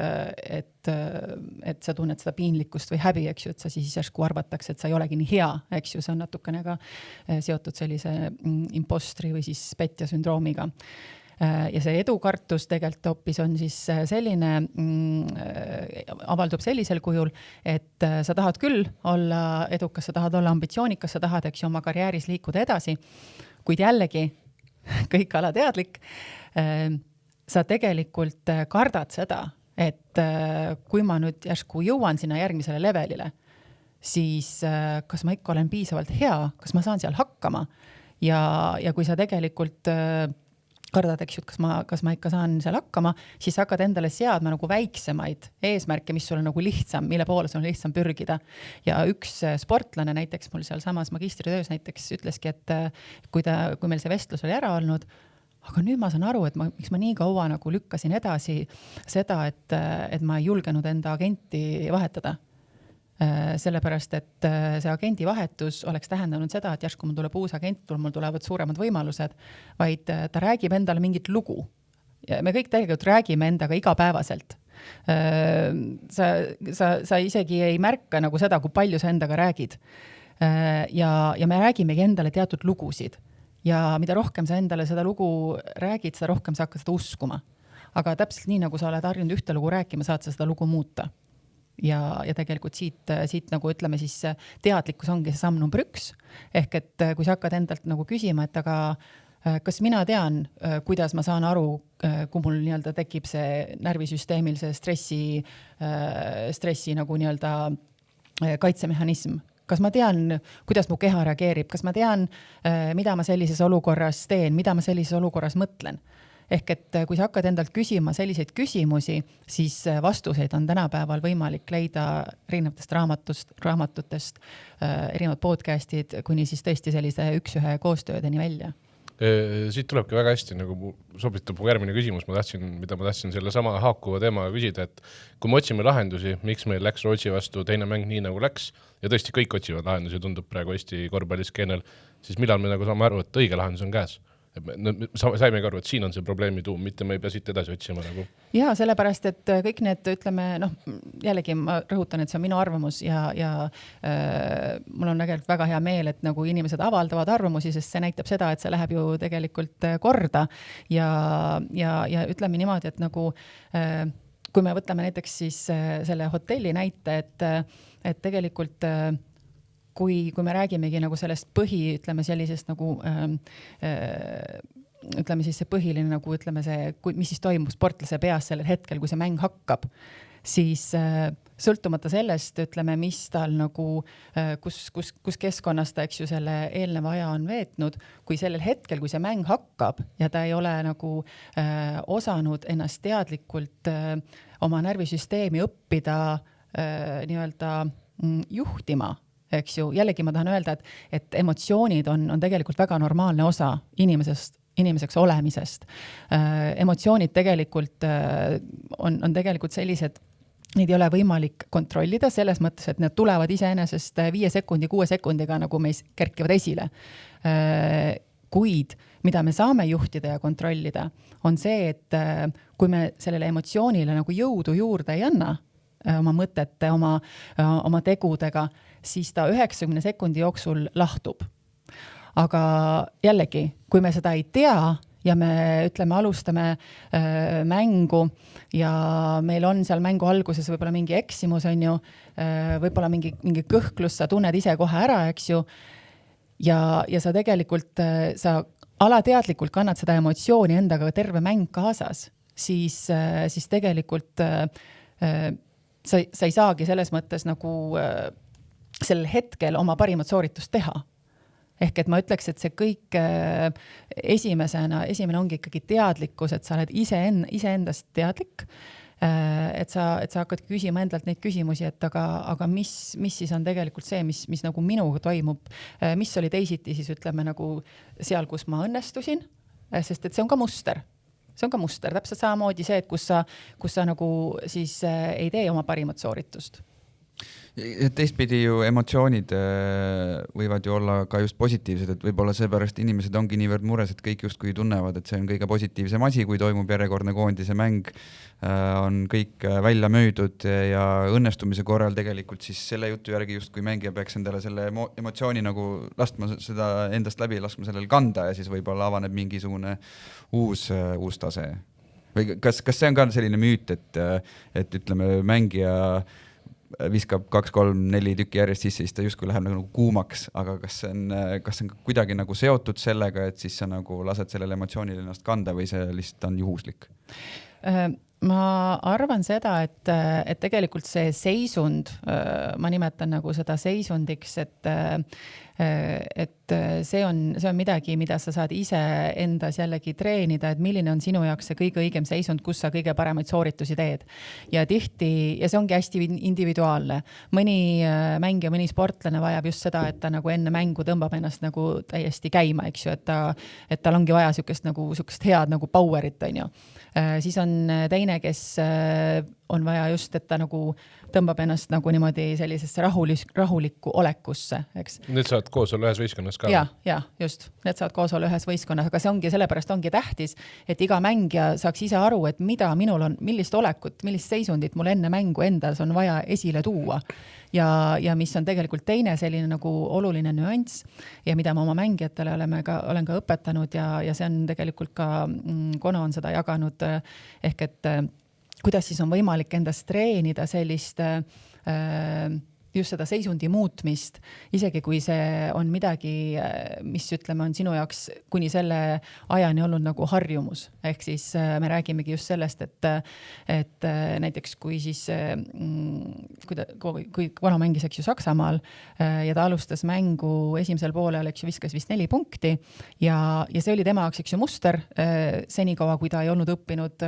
sa tunned seda piinlikkust või häbi, eks ju, et sa siis järsku arvatakse, et sa ei olegi nii hea, eks ju, see on natukene ka seotud sellise impostri või siis petja sündroomiga. Ja see edukartus tegelikult hoopis on siis selline, avaldub sellisel kujul, et sa tahad küll olla edukas, sa tahad olla ambitsioonikas, sa tahad, eks ju, oma karjääris liikuda edasi, kuid jällegi kõik alateadlik, sa tegelikult kardad seda, et kui ma nüüd järsku jõuan sinna järgmisele levelile, siis kas ma ikka olen piisavalt hea, kas ma saan seal hakkama ja kui sa tegelikult kardad, eks ju, kas ma ikka saan seal hakkama, siis hakkad endale seadma nagu väiksemaid eesmärke, mis sul on nagu lihtsam, mille poole sul on lihtsam pürgida. Ja üks sportlane näiteks mul seal samas magistritöös näiteks ütleski, et kui meil see vestlus oli ära olnud, aga nüüd ma saan aru, et miks ma nii kaua nagu lükkasin edasi seda, et ma ei julgenud enda agenti vahetada. Sellepärast, et see agendi vahetus oleks tähendanud seda, et järsku mul tuleb uus agent, mul tulevad suuremad võimalused, vaid ta räägib endale mingit lugu. Ja me kõik tegelikult räägime endaga igapäevaselt. Sa isegi ei märka nagu seda, kui palju sa endaga räägid. Ja me räägimegi endale teatud lugusid. Ja mida rohkem sa endale seda lugu räägid, seda rohkem sa hakkad seda uskuma. Aga täpselt nii, nagu sa oled harjunud ühte lugu rääkima, saad sa seda lugu muuta. Ja tegelikult siit nagu ütleme siis teadlikkus ongi see samm number 1. Ehk et kui sa hakkad endalt nagu küsima, et aga kas mina tean, kuidas ma saan aru, kui mul nii-öelda tekib see närvisüsteemil see stressi nagu nii-öelda kaitsemehhanism. Kas ma tean, kuidas mu keha reageerib, kas ma tean, mida ma sellises olukorras teen, mida ma sellises olukorras mõtlen. Ehk et kui sa hakkad endalt küsima selliseid küsimusi, siis vastuseid on tänapäeval võimalik leida erinevatest raamatutest, erinevad podcastid, kuni siis tõesti sellise 1-1 koostöödeni välja. Siit tulebki väga hästi, nagu sobitub mu järgmine küsimus, mida ma tahtsin selle sama haakuva teemaga küsida, et kui me otsime lahendusi, miks meil läks Rootsi vastu teine mäng nii nagu läks, ja tõesti kõik otsivad lahendusi, tundub praegu Eesti korvpalliskeenel, siis millal me nagu saame aru, et õige lahendus on käes? Saime aru, et siin on see probleemi tuum, mitte me ei pea siit edasi otsima nagu. Ja sellepärast, et kõik need, ütleme, jällegi ma rõhutan, et see on minu arvamus ja mul on tegelikult väga hea meel, et nagu inimesed avaldavad arvamusi, sest see näitab seda, et see läheb ju tegelikult korda ja ütleme niimoodi, et nagu kui me võtame näiteks siis selle hotelli näite, et tegelikult kui me räägimegi nagu sellest ütleme sellisest nagu ütleme siis see põhiline nagu ütleme see, mis siis toimub sportlase peas sellel hetkel, kui see mäng hakkab, siis sõltumata sellest, ütleme, mis tal nagu, kus keskkonnas ta, eks ju, selle eelneva aja on veetnud, kui sellel hetkel, kui see mäng hakkab ja ta ei ole nagu osanud ennast teadlikult oma närvisüsteemi õppida nii-öelda juhtima, eks ju, jällegi ma tahan öelda, et emotsioonid on tegelikult väga normaalne osa inimeseks olemisest. Emotsioonid tegelikult on tegelikult sellised, neid ei ole võimalik kontrollida selles mõttes, et need tulevad iseenesest 5 sekundi, 6 sekundiga nagu meis kerkivad esile. Kuid, mida me saame juhtida ja kontrollida, on see, et kui me sellele emotsioonile nagu jõudu juurde ei anna, oma mõtete, oma tegudega, siis ta 90 sekundi jooksul lahtub. Aga jällegi, kui me seda ei tea ja me ütleme, alustame mängu ja meil on seal mängu alguses võib-olla mingi eksimus, on ju, võib-olla mingi kõhklus, sa tunned ise kohe ära, eks ju, ja sa tegelikult, sa alateadlikult kannad seda emotsiooni endaga terve mäng kaasas, siis tegelikult sa ei saagi selles mõttes nagu sel hetkel oma parimat sooritust teha. Ehk et ma ütleks, et see kõik esimene ongi ikkagi teadlikkus, et sa oled iseendast teadlik, et sa hakkad küsima endalt neid küsimusi, et aga mis siis on tegelikult see, mis nagu minuga toimub, mis oli teisiti siis ütleme nagu seal, kus ma õnnestusin, sest et see on ka muster. See on ka muster, täpselt samamoodi see, et kus sa nagu siis ei tee oma parimat sooritust. Teistpidi ju emotsioonid võivad ju olla ka just positiivsed, et võib-olla seepärast inimesed ongi niivõrd mures, et kõik justkui tunnevad, et see on kõige positiivsem asi, kui toimub järjekordne koondise mäng, on kõik välja müüdud ja õnnestumise korral tegelikult siis selle jutu järgi justkui mängija peaks endale selle emotsiooni nagu laskma seda endast läbi, laskma sellel kanda ja siis võib-olla avaneb mingisugune uus tase. Või kas see on ka selline müüt, et ütleme mängija viskab 2, 3, 4 tükki järjest sisse, siis ta justkui läheb nagu kuumaks, aga kas see on kuidagi nagu seotud sellega, et siis sa nagu lased sellele emotsioonile ennast kanda või see lihtsalt on juhuslik? Ma arvan seda, et tegelikult see seisund, ma nimetan nagu seda seisundiks, et see on midagi, mida sa saad ise endas jällegi treenida, et milline on sinu jaoks see kõige õigem seisund, kus sa kõige paremaid sooritusi teed. Ja tihti, ja see ongi hästi individuaalne. Mõni mängija, mõni sportlane vajab just seda, et ta nagu enne mängu tõmbab ennast nagu täiesti käima, eks ju, et tal ongi vaja sükest head nagu powerit, on ju. Siis on teine, kes on vaja just, et ta nagu tõmbab ennast nagu niimoodi sellisesse rahulikku olekusse, eks. Need saavad koos olla ühes võistkonnas ka? Ja, just. Need saavad koos olla ühes võistkonnas, aga see ongi sellepärast ongi tähtis, et iga mängija saaks ise aru, et mida minul on, millist olekut, millist seisundit mul enne mängu endas on vaja esile tuua. Ja mis on tegelikult teine selline nagu oluline nüanss ja mida ma oma mängijatele olen ka õpetanud ja see on tegelikult ka Kono on seda jaganud ehk et kuidas siis on võimalik endast treenida sellist just seda seisundi muutmist, isegi kui see on midagi, mis ütleme on sinu jaoks kuni selle ajani olnud nagu harjumus. Ehk siis me räägimegi just sellest, et näiteks kui siis, kui Kono mängis eks ju Saksamaal ja ta alustas mängu esimesel poolel, eks ju viskas vist 4 punkti ja see oli tema jaoks eks ju muster senikaua, kui ta ei olnud õppinud,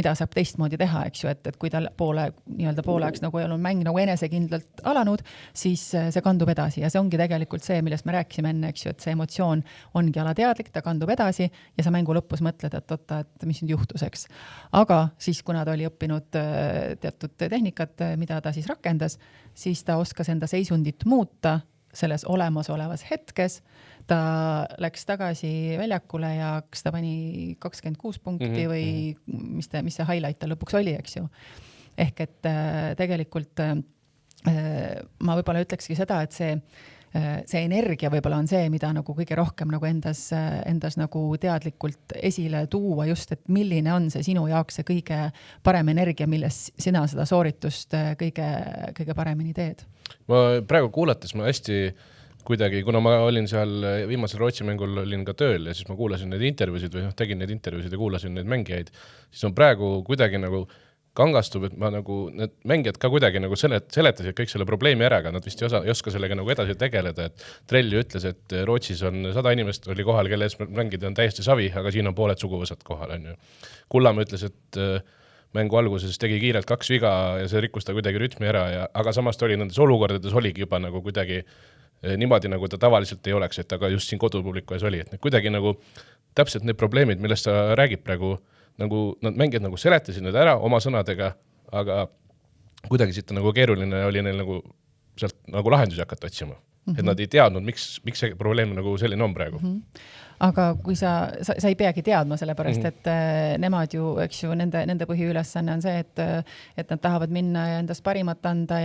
mida saab teistmoodi teha, eks ju, et kui ta pooleks nagu ei olnud mäng nagu enesekindlalt alanud, siis see kandub edasi ja see ongi tegelikult see, millest me rääkisime enne, eks ju, et see emotsioon ongi alateadlik, ta kandub edasi ja sa mängu lõpus mõtled, et mis nüüd juhtus, eks. Aga siis, kuna ta oli õppinud teatud tehnikat, mida ta siis rakendas, siis ta oskas enda seisundit muuta selles olemasolevas hetkes, ta läks tagasi väljakule ja kas ta pani 26 punkti või mis see highlight ta lõpuks oli, eks ju. Ehk et tegelikult ma võib-olla ütlekski seda, et see energia võib-olla on see, mida nagu kõige rohkem nagu endas nagu teadlikult esile tuua just, et milline on see sinu jaoks see kõige parem energia, milles sina seda sooritust kõige paremini teed. Ma praegu kuulates ma hästi kuidagi, kuna ma olin seal viimasel Rootsi mängul olin ka tööl ja siis ma kuulasin neid intervjuusid või tegin neid intervjuusid ja kuulasin neid mängijaid, siis on praegu kuidagi nagu kangastub, et ma nagu, need mängijad ka kuidagi nagu seletasid kõik selle probleemi ära, aga nad vist ei oska sellega nagu edasi tegeleda, et Trell ju ütles, et Rootsis on 100 inimest oli kohal, kelle ees mängida on täiesti savi, aga siin on pooled suguvõsad kohal, on ju. Kullamäe ütles, et mängu alguses tegi kiirelt 2 viga ja see rikkus ta kuidagi rütmi ära, aga samas oli nendes olukordades oligi juba nagu kuidagi niimoodi, nagu ta tavaliselt ei oleks, et aga just siin kodupubliku ees oli, et kuidagi nagu täpselt need probleemid, millest sa räägid praegu, nagu nad mängijad nagu seletasid need ära oma sõnadega, aga kuidagi siit nagu keeruline oli neil nagu sealt nagu lahendusi hakata otsima. Et nad ei teadnud, miks see probleem nagu selline on praegu. Aga kui sa ei peagi teadma sellepärast, et nemad ju, eks ju, nende põhiülesanne on see, et nad tahavad minna ja endast parimat anda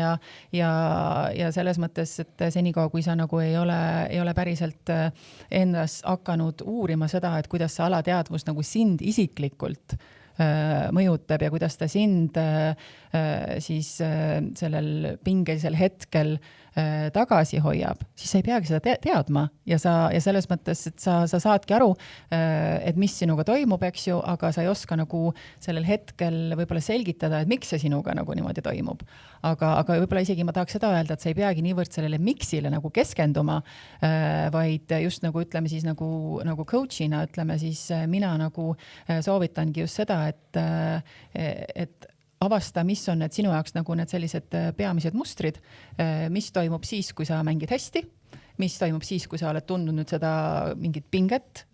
ja selles mõttes, et senikaua, kui sa nagu ei ole päriselt endas hakanud uurima seda, et kuidas see alateadvus nagu sind isiklikult mõjutab ja kuidas ta sind siis sellel pingelisel hetkel tagasi hoiab, siis sa ei peagi seda teadma ja selles mõttes, et sa saadki aru, et mis sinuga toimub, eks ju, aga sa ei oska nagu sellel hetkel võib-olla selgitada, et miks see sinuga nagu niimoodi toimub. Aga võib-olla isegi ma tahaks seda öelda, et sa ei peagi niivõrd sellele miksile nagu keskenduma, vaid just nagu ütleme siis nagu coachina, ütleme siis mina nagu soovitangi just seda, et avasta, mis on need sinu jaoks nagu need sellised peamised mustrid, mis toimub siis, kui sa mängid hästi, mis toimub siis, kui sa oled tundnud nüüd seda mingit pinget,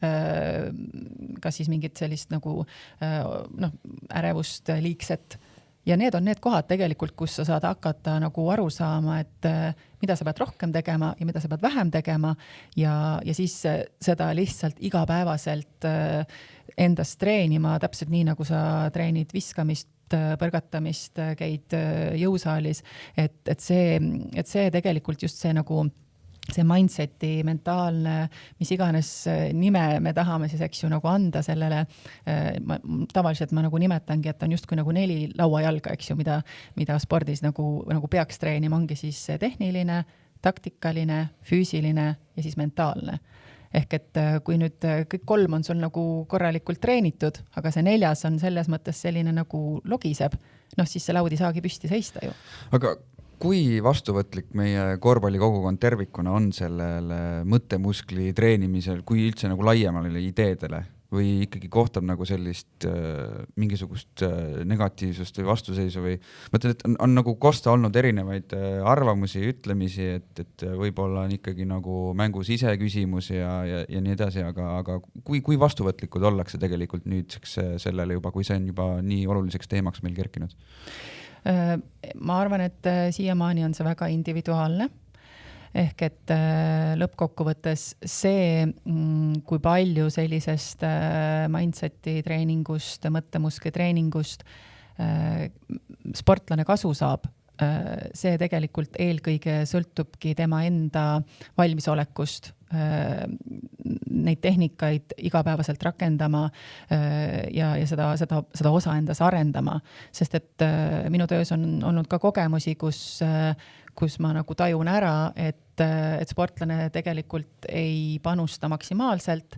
kas siis mingit sellist nagu ärevust, liigset. Ja need on need kohad tegelikult, kus sa saad hakata nagu aru saama, et mida sa pead rohkem tegema ja mida sa pead vähem tegema ja siis seda lihtsalt igapäevaselt endast treenima, täpselt nii, nagu sa treenid viskamist, põrgatamist, käid jõusaalis, et see tegelikult just see nagu see mindseti, mentaalne, mis iganes nime me tahame siis, eks ju, nagu anda sellele, tavaliselt ma nagu nimetangi, et on justkui nagu 4 lauajalga, eks ju, mida spordis nagu peaks treenima, ongi siis tehniline, taktikaline, füüsiline ja siis mentaalne. Ehk et kui nüüd kõik 3 on sul nagu korralikult treenitud, aga see 4 on selles mõttes selline nagu logiseb, siis see laud ei saagi püsti seista ju. Aga kui vastuvõtlik meie korvpallikogukond tervikuna on sellele mõttemuskli treenimisel, kui üldse nagu laiemale ideedele või ikkagi kohtab nagu sellist mingisugust negatiivsust või vastuseisu või mõtlen, et on nagu kosta olnud erinevaid arvamusi, ütlemisi, et võib-olla on ikkagi nagu mängus ise küsimus ja nii edasi, aga kui vastuvõtlikud ollakse tegelikult nüüdseks sellele juba, kui see on juba nii oluliseks teemaks meil kerkinud? Ma arvan, et siiamaani on see väga individuaalne. Ehk et lõppkokkuvõttes see, kui palju sellisest mindseti treeningust, mõttemuskli treeningust sportlane kasu saab, see tegelikult eelkõige sõltubki tema enda valmisolekust neid tehnikaid igapäevaselt rakendama ja seda osa endas arendama. Sest et minu töös on olnud ka kogemusi, kus ma nagu tajun ära, et sportlane tegelikult ei panusta maksimaalselt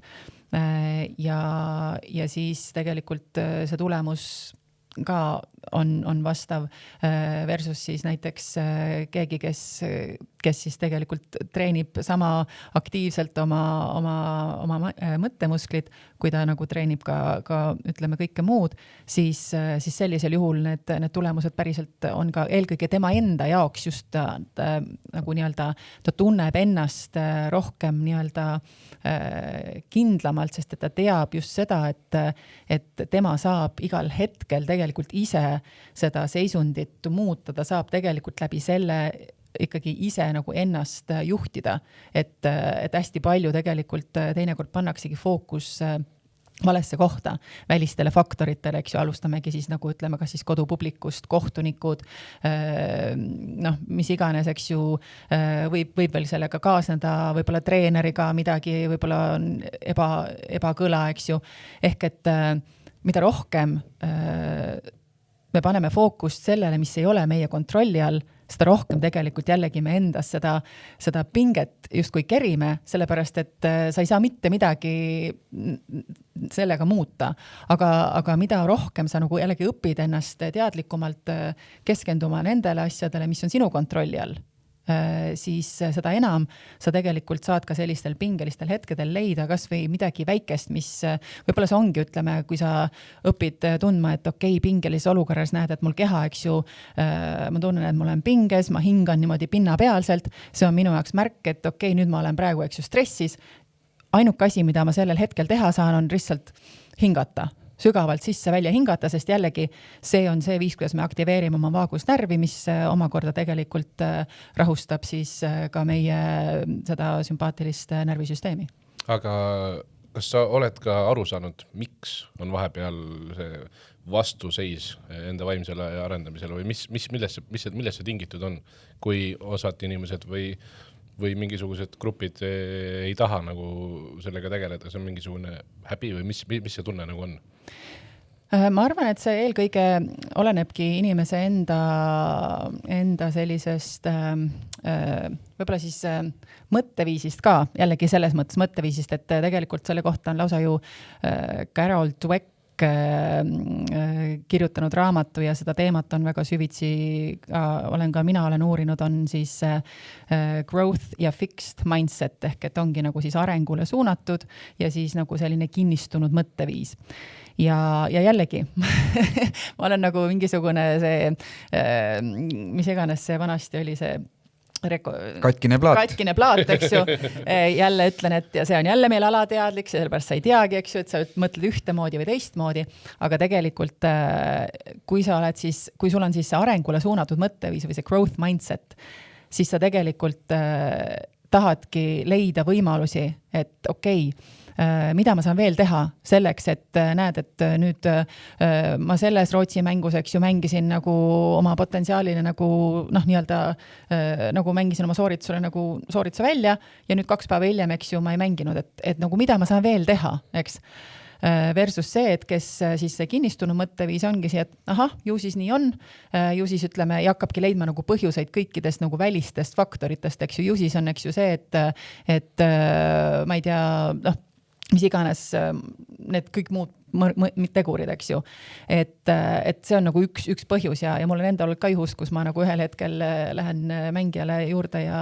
ja siis tegelikult see tulemus ka on vastav versus siis näiteks keegi, kes siis tegelikult treenib sama aktiivselt oma mõttemusklit, kui ta nagu treenib ka ütleme kõike muud, siis sellisel juhul need tulemused päriselt on ka eelkõige tema enda jaoks just nagu nii-öelda, ta tunneb ennast rohkem nii-öelda kindlamalt, sest et ta teab just seda, et tema saab igal hetkel tegelikult ise seda seisundit muuta, ta saab tegelikult läbi selle ikkagi ise nagu ennast juhtida, et hästi palju tegelikult teinekord pannaksegi fookus valesse kohta, välistele faktoritele, eks ju, alustamegi siis nagu ütleme, kas siis kodupublikust, kohtunikud, mis iganes, eks ju, võib veel sellega kaasneda, võib-olla treeneriga midagi, võib-olla on ebakõla, eks ju, ehk et mida rohkem me paneme fookust sellele, mis ei ole meie kontrolli all, seda rohkem tegelikult jällegi me endas seda pinget justkui kerime, sellepärast et sa ei saa mitte midagi sellega muuta. Aga mida rohkem sa nagu jällegi õpid ennast teadlikumalt keskenduma nendele asjadele, mis on sinu kontrolli all, siis seda enam sa tegelikult saad ka sellistel pingelistel hetkedel leida kas või midagi väikest, mis võib-olla see ongi, ütleme, kui sa õpid tundma, et okei, pingelises olukorras näed, et mul keha, eks ju, ma tunnen, et ma olen pinges, ma hingan niimoodi pinnapealselt, see on minu jaoks märk, et okei, nüüd ma olen praegu, eks ju, stressis. Ainuke asi, mida ma sellel hetkel teha saan, on lihtsalt hingata. Sügavalt sisse välja hingata, sest jällegi see on see viis, kuidas me aktiveerime oma vaagusnärvi, mis omakorda tegelikult rahustab siis ka meie seda sümpaatilist närvisüsteemi. Aga kas sa oled ka aru saanud, miks on vahepeal see vastuseis enda vaimsele arendamisele või millest see tingitud on, kui osad inimesed või mingisugused grupid ei taha nagu sellega tegeleda, see on mingisugune häbi või mis see tunne nagu on? Ma arvan, et see eelkõige olenebki inimese enda sellisest võib-olla siis mõtteviisist ka, jällegi selles mõttes mõtteviisist, et tegelikult selle kohta on lausa ju Carol Dweck kirjutanud raamatu ja seda teemat on väga süvitsi, mina olen uurinud, on siis growth ja fixed mindset ehk et ongi nagu siis arengule suunatud ja siis nagu selline kinnistunud mõtteviis. Ja jällegi, ma olen nagu mingisugune see, mis iganes see vanasti oli see katkine plaat, eks ju. Jälle ütlen, et see on jälle meil alateadlik, sellepärast sa ei teagi, eks ju, et sa mõtled ühtemoodi või teistmoodi, aga tegelikult kui sul on siis see arengule suunatud mõtteviis või see growth mindset, siis sa tegelikult tahadki leida võimalusi, et okei, mida ma saan veel teha selleks, et näed, et nüüd ma selles Rootsi mängus, eks ju, mängisin nagu oma potentsiaalile nagu nii-öelda nagu mängisin oma soorituse välja ja nüüd 2 päeva hiljem, eks ju, ma ei mänginud, et nagu mida ma saan veel teha, eks. Versus see, et kes siis see kinnistunud mõtteviis ongi see, et ju siis nii on, ju siis ütleme, ja hakkabki leidma nagu põhjuseid kõikidest nagu välistest faktoritest, eks ju, ju siis on, eks ju, see, et ma ei tea, mis iganes need kõik muud tegurid, eks ju. Et see on nagu üks põhjus ja mul on endal ka juhus, kus ma nagu ühel hetkel lähen mängijale juurde ja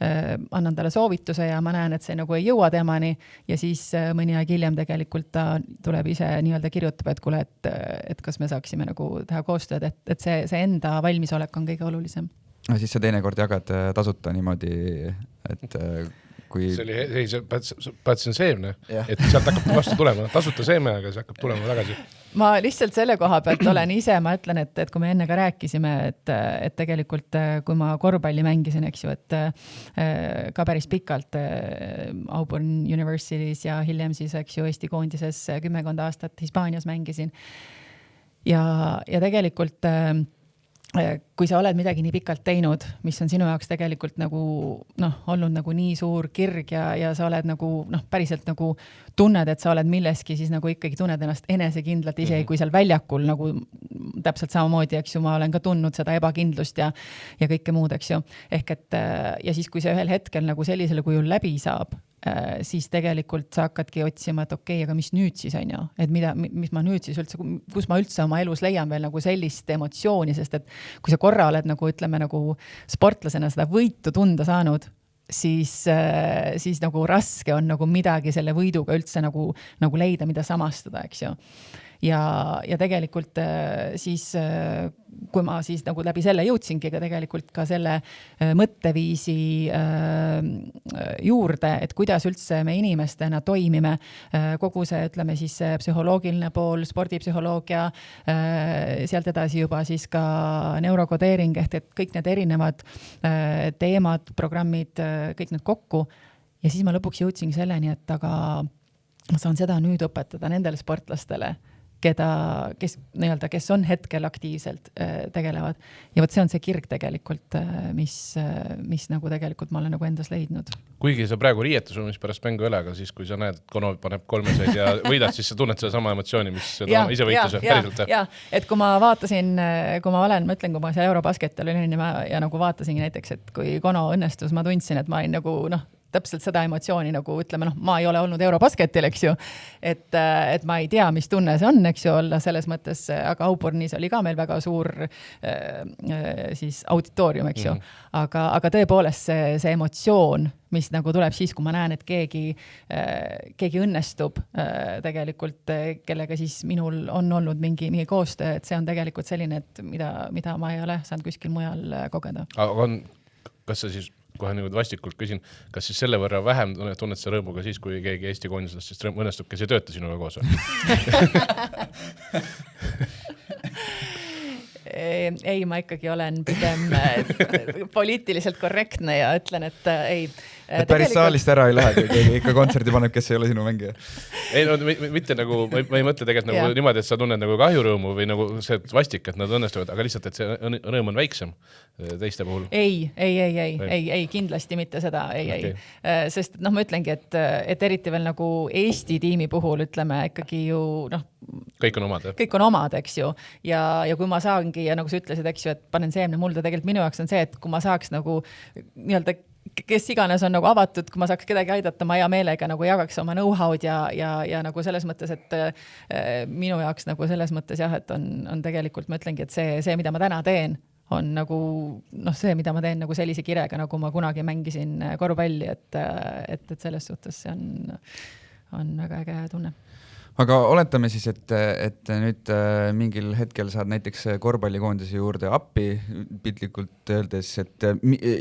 annan talle soovituse ja ma näen, et see nagu ei jõua temani ja siis mõni aeg hiljem tegelikult ta tuleb ise nii-öelda kirjutab, et kuule, et kas me saaksime nagu teha koostööd, et see enda valmisolek on kõige olulisem. No siis sa teinekord jagad tasuta niimoodi, et kui... See oli, päätsin seemne, et sealt hakkab vastu tulema, tasuta seeme, aga see hakkab tulema tagasi. Ma lihtsalt selle koha pealt olen ise, ma ütlen, et kui me enne ka rääkisime, et tegelikult kui ma korvpalli mängisin, eks ju, et ka päris pikalt Auburn University's ja hiljem siis, eks ju, Eesti koondises 10 aastat Hispaanias mängisin. Ja tegelikult kui sa oled midagi nii pikalt teinud, mis on sinu jaoks tegelikult nagu olnud nagu nii suur kirg ja sa oled nagu päriselt nagu tunned, et sa oled milleski, siis nagu ikkagi tunned ennast enesekindlalt isegi kui seal väljakul nagu täpselt samamoodi, eks ju, ma olen ka tundnud seda ebakindlust ja kõike muud, eks ju. Ehk et ja siis, kui see ühel hetkel nagu sellisele kujul läbi saab, siis tegelikult sa hakkadki otsima, et okei, aga mis nüüd siis on ju, et mis ma nüüd siis üldse, kus ma üldse oma elus leian veel nagu sellist emotsiooni, sest et kui sa korra oled nagu ütleme nagu sportlasena seda võitu tunda saanud, siis nagu raske on nagu midagi selle võiduga üldse nagu leida, mida samastada, eks ju. Ja tegelikult siis, kui ma siis nagu läbi selle jõudsingi ka tegelikult ka selle mõtteviisi juurde, et kuidas üldse me inimestena toimime, kogu see, ütleme siis psühholoogiline pool, spordipsühholoogia, sealt edasi juba siis ka neurokodeering, et kõik need erinevad teemad, programmid, kõik need kokku. Ja siis ma lõpuks jõudsingi selleni, et aga ma saan seda nüüd õpetada nendele sportlastele, kes on hetkel aktiivselt tegelevad. Ja võt see on see kirg tegelikult, mis nagu tegelikult ma olen nagu endas leidnud. Kuigi sa praegu riietusruumis pärast mängu üle, aga siis kui sa näed, et Kono paneb 3 ja võidad, siis sa tunned seda sama emotsiooni, mis ise võitluse päriselt teeb. Ja, et kui ma vaatasin, kui ma seal Eurobasketil olin ja nagu vaatasin näiteks, et kui Kono õnnestus, ma tundsin, et ma olin nagu täpselt seda emotsiooni nagu ütleme, ma ei ole olnud Eurobasketil, eks ju, et ma ei tea, mis tunne see on, eks ju, olla selles mõttes, aga Auburnis oli ka meil väga suur siis auditoorium, eks ju, aga tõepoolest see emotsioon, mis nagu tuleb siis, kui ma näen, et keegi õnnestub tegelikult, kellega siis minul on olnud mingi koostöö, et see on tegelikult selline, et mida ma ei ole saanud kuskil mujal kogeda. Aga kas sa siis kohe nüüd vastikult küsin, kas siis selle võrra vähem tunned sa rõõmuga siis, kui keegi Eesti koondislast siis õnnestub, kes ei tööta sinuga koos? Ei, ma ikkagi olen pigem poliitiliselt korrektne ja ütlen, et ei. Et päris saalist ära ei lähe, kui keegi ikka kontserdi paneb, kes ei ole sinu mängija. Ei, no mitte nagu, ma ei mõtle tegelikult nagu niimoodi, et sa tunned nagu kahjurõõmu või nagu see vastik, et nad õnnestuvad, aga lihtsalt, et see rõõm on väiksem teiste puhul. Ei, kindlasti mitte seda, ei. Sest ma ütlengi, et eriti veel nagu Eesti tiimi puhul ütleme ikkagi ju kõik on omad, kõik on omad, eks ju. Ja kui ma saangi, ja nagu sa ütlesid, eks ju, et panen seemne mulda, tegelikult minu jaoks on see, et kui ma saaks nagu nii-öelda kes iganes on nagu avatud, kui ma saaks kedagi aidata, ma hea meelega nagu jagaks oma know-how'd ja nagu selles mõttes, et minu jaoks nagu selles mõttes jah, et on tegelikult, ma ütlengi, et see, mida ma täna teen, on nagu see, mida ma teen nagu sellise kirega, nagu ma kunagi mängisin korvpalli, et selles suhtes see on väga äge tunne. Aga oletame siis, et nüüd mingil hetkel saad näiteks korvpallikoondise juurde appi piltlikult öeldes,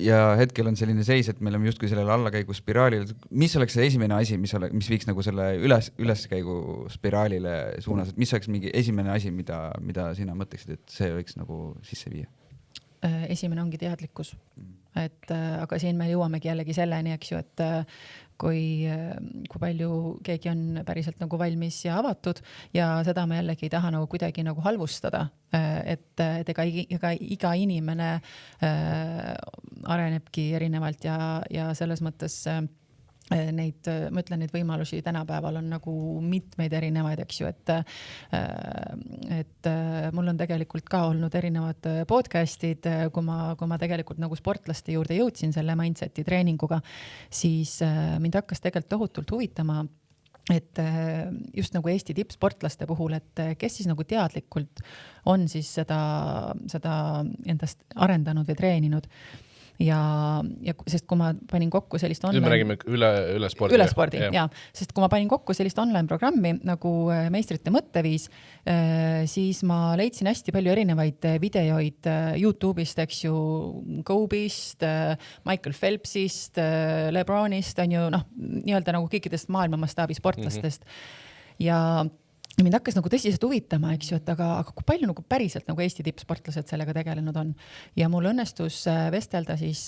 ja hetkel on selline seis, et me oleme justkui sellele allakäigu spiraalile. Mis oleks see esimene asi, mis viiks nagu selle üleskäigu spiraalile suunas? Et mis oleks mingi esimene asi, mida sina mõtleksid, et see võiks nagu sisse viia? Esimene ongi teadlikkus. Aga siin me jõuamegi jällegi selleni, eks ju, et kui palju keegi on päriselt nagu valmis ja avatud ja seda me jällegi ei taha nagu kuidagi nagu halvustada, et iga inimene arenebki erinevalt ja selles mõttes neid võimalusi tänapäeval on nagu mitmeid erinevaid, eks ju, et mul on tegelikult ka olnud erinevad podcastid, kui ma tegelikult nagu sportlaste juurde jõudsin selle mindseti treeninguga, siis mind hakkas tegelikult tohutult huvitama, et just nagu Eesti tippsportlaste puhul, et kes siis nagu teadlikult on siis seda endast arendanud või treeninud. Ja sest kui ma panin kokku sellist online... Me räägime üle spordi. Üle spordi, ja. Sest kui ma panin kokku sellist online programmi nagu Meistrite mõtteviis, siis ma leidsin hästi palju erinevaid videoid YouTube'ist, eks ju, Kobe'ist, Michael Phelpsist, LeBronist, on ju, nii-öelda nagu kõikidest maailma mastaabi sportlastest. Ja mind hakkas nagu tõsiselt huvitama, eks ju, et aga kui palju nagu päriselt nagu Eesti tippsportlased sellega tegelenud on. Ja mul õnnestus vestelda siis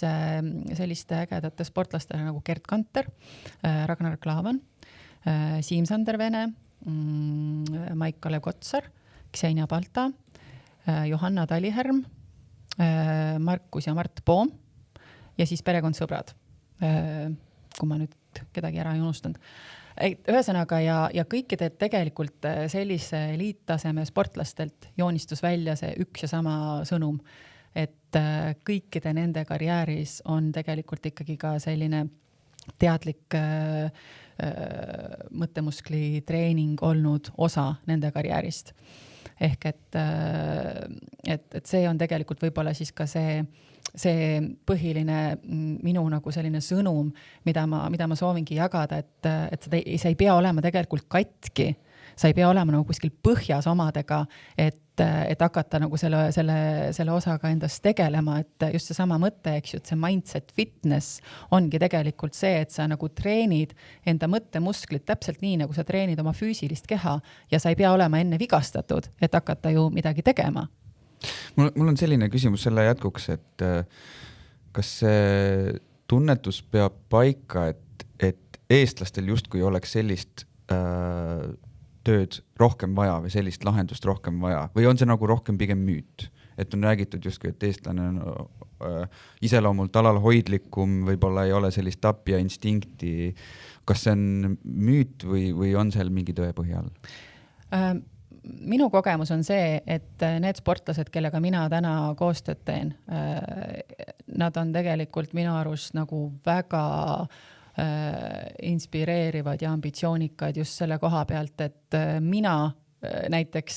selliste ägedate sportlastele nagu Gert Kanter, Ragnar Klavan, Siim Sandervene, Maik-Kalev Kotsar, Ksenia Balta, Johanna Taliherm, Markus ja Mart Poom ja siis perekond sõbrad, kui ma nüüd kedagi ära ei unustanud. Ühesõnaga ja kõikide tegelikult sellise eliittaseme sportlastelt joonistus välja see üks ja sama sõnum, et kõikide nende karjääris on tegelikult ikkagi ka selline teadlik mõttemuskli treening olnud osa nende karjäärist. Ehk et see on tegelikult võib-olla siis ka see põhiline minu nagu selline sõnum, mida ma soovingi jagada, et sa ei pea olema tegelikult katki, sa ei pea olema nagu kuskil põhjas omadega, et hakata nagu selle osaga endast tegelema, et just see sama mõte, eks ju, et see mindset fitness ongi tegelikult see, et sa nagu treenid enda mõttemusklit täpselt nii, nagu sa treenid oma füüsilist keha ja sa ei pea olema enne vigastatud, et hakata ju midagi tegema. Mul on selline küsimus selle jätkuks, et kas see tunnetus peab paika, et eestlastel justkui oleks sellist tööd rohkem vaja või sellist lahendust rohkem vaja või on see nagu rohkem pigem müüt? Et on räägitud justkui, et eestlane on iseloomult alalhoidlikum, võib-olla ei ole sellist tapja instinkti. Kas see on müüt või on seal mingi tõe põhjal? Minu kogemus on see, et need sportlased, kellega mina täna koostööd teen, nad on tegelikult minu arust nagu väga inspireerivad ja ambitsioonikad just selle koha pealt, et mina näiteks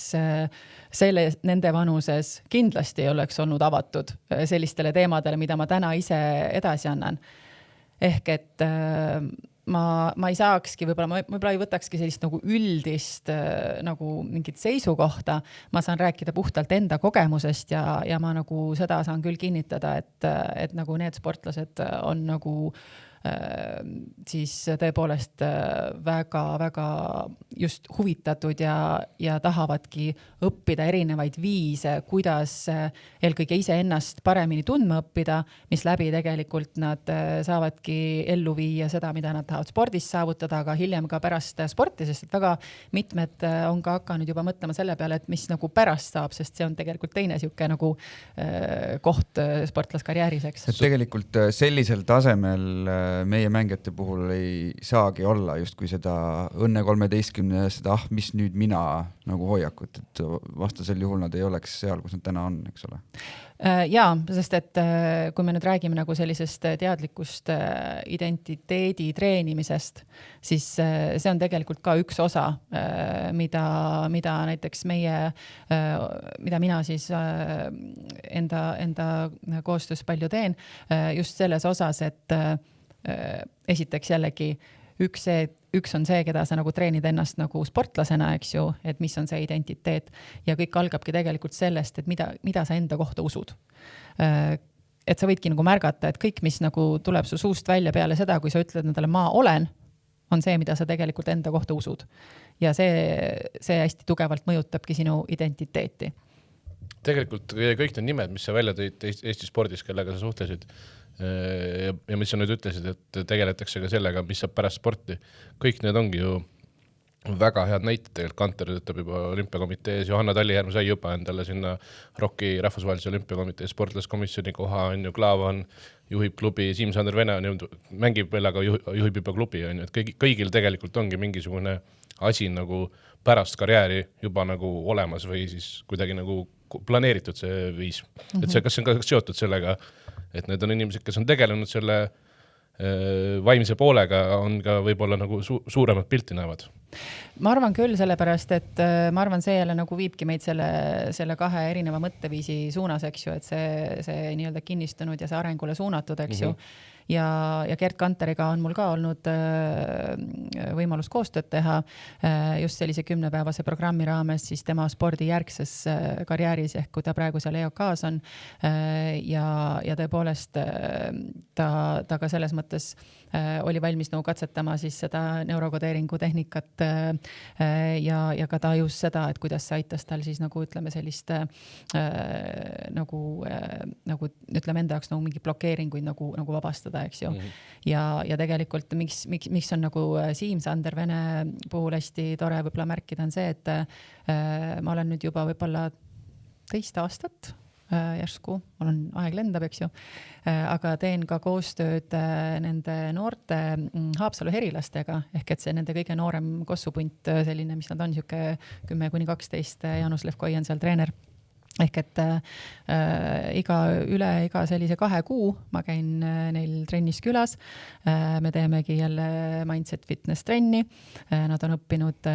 nende vanuses kindlasti ei oleks olnud avatud sellistele teemadele, mida ma täna ise edasi annan. Ehk et ma ei saakski, võib-olla ei võtakski sellist nagu üldist nagu mingit seisukohta, ma saan rääkida puhtalt enda kogemusest ja ma nagu seda saan küll kinnitada, et nagu need sportlased on nagu siis tõepoolest väga just huvitatud ja tahavadki õppida erinevaid viise, kuidas eelkõige iseennast paremini tundma õppida, mis läbi tegelikult nad saavadki ellu viia seda, mida nad tahavad spordis saavutada, aga hiljem ka pärast sporti, sest et väga mitmed on ka hakanud juba mõtlema selle peale, et mis nagu pärast saab, sest see on tegelikult teine siuke nagu koht sportlaskarjääris, eks. Et tegelikult sellisel tasemel meie mängijate puhul ei saagi olla justkui seda õnne 13, seda mis nüüd mina nagu hoiakut, et vastasel juhul nad ei oleks seal, kus nad täna on, eks ole. Jaa, sest et kui me nüüd räägime nagu sellisest teadlikust identiteedi treenimisest, siis see on tegelikult ka üks osa, mida näiteks mida mina siis enda koostöös palju teen, just selles osas, et esiteks jällegi üks on see, keda sa nagu treenid ennast nagu sportlasena, eks ju, et mis on see identiteet ja kõik algabki tegelikult sellest, et mida sa enda kohta usud. Et sa võidki nagu märgata, et kõik, mis nagu tuleb su suust välja peale seda, kui sa ütled endale ma olen, on see, mida sa tegelikult enda kohta usud. Ja see hästi tugevalt mõjutabki sinu identiteeti. Tegelikult kõik need nimed, mis sa välja tõid Eesti spordis, kellega sa suhtlesid, ja mis sa nüüd ütlesid, et tegeletakse ka sellega, mis saab pärast sporti. Kõik need ongi ju väga head näited. Tegelikult Kanter töötab juba olümpiakomitees, Johanna Tallijärv sai juba endale sinna Rocki rahvusvahelise olümpiakomitee sportlaskomisjoni koha, on ju Klaavan juhib klubi, Siim-Sander Vene on mängib veel, aga juhib juba klubi, on ju, et kõigil tegelikult ongi mingisugune asi nagu pärast karjääri juba nagu olemas või siis kuidagi nagu planeeritud see viis. Et see, kas see on ka seotud sellega, et need on inimesed, kes on tegelenud selle vaimse poolega, on ka võib-olla nagu suuremat pilti näevad. Ma arvan küll, sellepärast, et ma arvan, see jälle nagu viibki meid selle kahe erineva mõtteviisi suunas, eks ju, et see nii-öelda kinnistunud ja see arengule suunatud, eks ju. Ja Gert Kanteriga on mul ka olnud võimalus koostööd teha just sellise 10-päevase programmi raames siis tema spordijärgses karjääris, ehk kui ta praegu seal EOK-s on ja tõepoolest ta ka selles mõttes oli valmis nagu katsetama siis seda neurokodeeringu tehnikat ja ka tajus seda, et kuidas see aitas tal siis nagu ütleme sellist nagu ütleme enda jaoks nagu mingi blokeeringuid nagu vabastada, eks ju. Ja tegelikult miks on nagu Siim-Sander Vene puhul hästi tore võibolla märkida on see, et ma olen nüüd juba võibolla 2 aastat järsku, mul on aeg lendab, eks ju, aga teen ka koostööd nende noorte Haapsalu herilastega, ehk et see nende kõige noorem kossupunt selline, mis nad on, siuke 10-12, Janus Levkoi on seal treener. Ehk et iga sellise 2 kuu ma käin neil trennis külas, me teemegi jälle mindset fitness trenni, nad on õppinud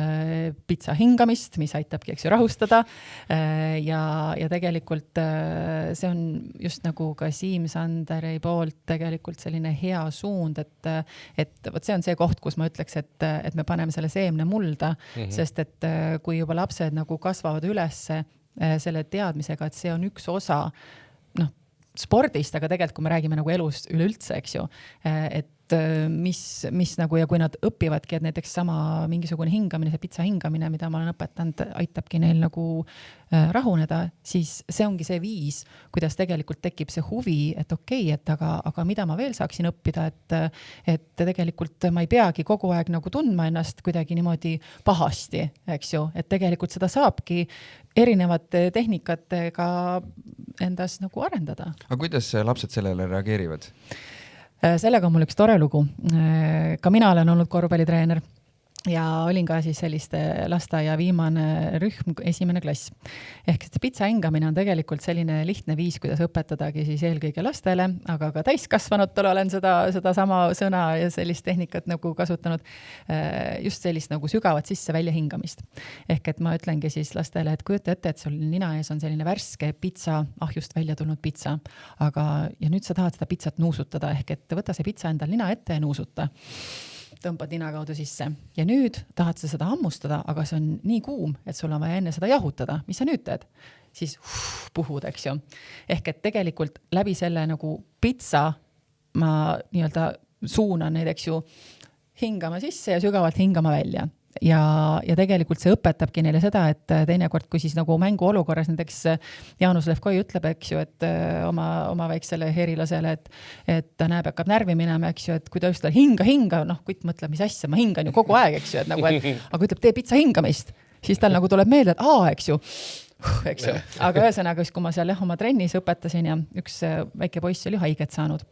pitsa hingamist, mis aitabki, eks ju, rahustada ja tegelikult see on just nagu ka Siim-Sanderi poolt tegelikult selline hea suund, et võt see on see koht, kus ma ütleks, et me paneme selle seemne mulda, sest et kui juba lapsed nagu kasvavad ülesse selle teadmisega, et see on üks osa spordist, aga tegelikult kui me räägime nagu elust üleüldse, eks ju, et mis nagu, ja kui nad õpivadki, et näiteks sama mingisugune hingamine, see pitsa hingamine, mida ma olen õpetanud, aitabki neil nagu rahuneda, siis see ongi see viis, kuidas tegelikult tekib see huvi, et okei, et aga mida ma veel saaksin õppida, et tegelikult ma ei peagi kogu aeg nagu tundma ennast kuidagi niimoodi pahasti, eks ju, et tegelikult seda saabki erinevate tehnikatega endas nagu arendada. Aga kuidas lapsed sellele reageerivad? Sellega on mul üks tore lugu. Ka mina olen olnud korvpallitreener ja olin ka siis selliste lasteaia viimane rühm, 1. klass. Ehk see pitsa hingamine on tegelikult selline lihtne viis, kuidas õpetadagi siis eelkõige lastele, aga ka täiskasvanutele olen seda sama sõna ja sellist tehnikat nagu kasutanud, just sellist nagu sügavat sisse välja hingamist. Ehk et ma ütlengi siis lastele, et kujuta ette, et sul nina ees on selline värske pitsa, ahjust välja tulnud pitsa, ja nüüd sa tahad seda pitsat nuusutada, ehk et võta see pitsa endal nina ette ja nuusuta. Tõmbad nina kaudu sisse. Ja nüüd tahad sa seda hammustada, aga see on nii kuum, et sul on vaja enne seda jahutada. Mis sa nüüd teed? Siis puhud, eks ju. Ehk et tegelikult läbi selle nagu pitsa ma nii-öelda suunan neid, eks ju, hingama sisse ja sügavalt hingama välja. Ja tegelikult see õpetabki neile seda, et teinekord, kui siis nagu mängu olukorras näiteks Jaanus Levkoi ütleb, eks ju, et oma väiksele herilasele, et ta näeb, hakkab närvi minema, eks ju, et kui ta just hinga, kutt mõtleb, mis asja, ma hingan ju kogu aeg, eks ju, et nagu, aga ütleb, tee pitsa hingamist, siis tal nagu tuleb meelde, et eks ju, eks ju. Aga ühesõnaga, kui ma seal oma trennis õpetasin ja üks väike poiss oli haiget saanud,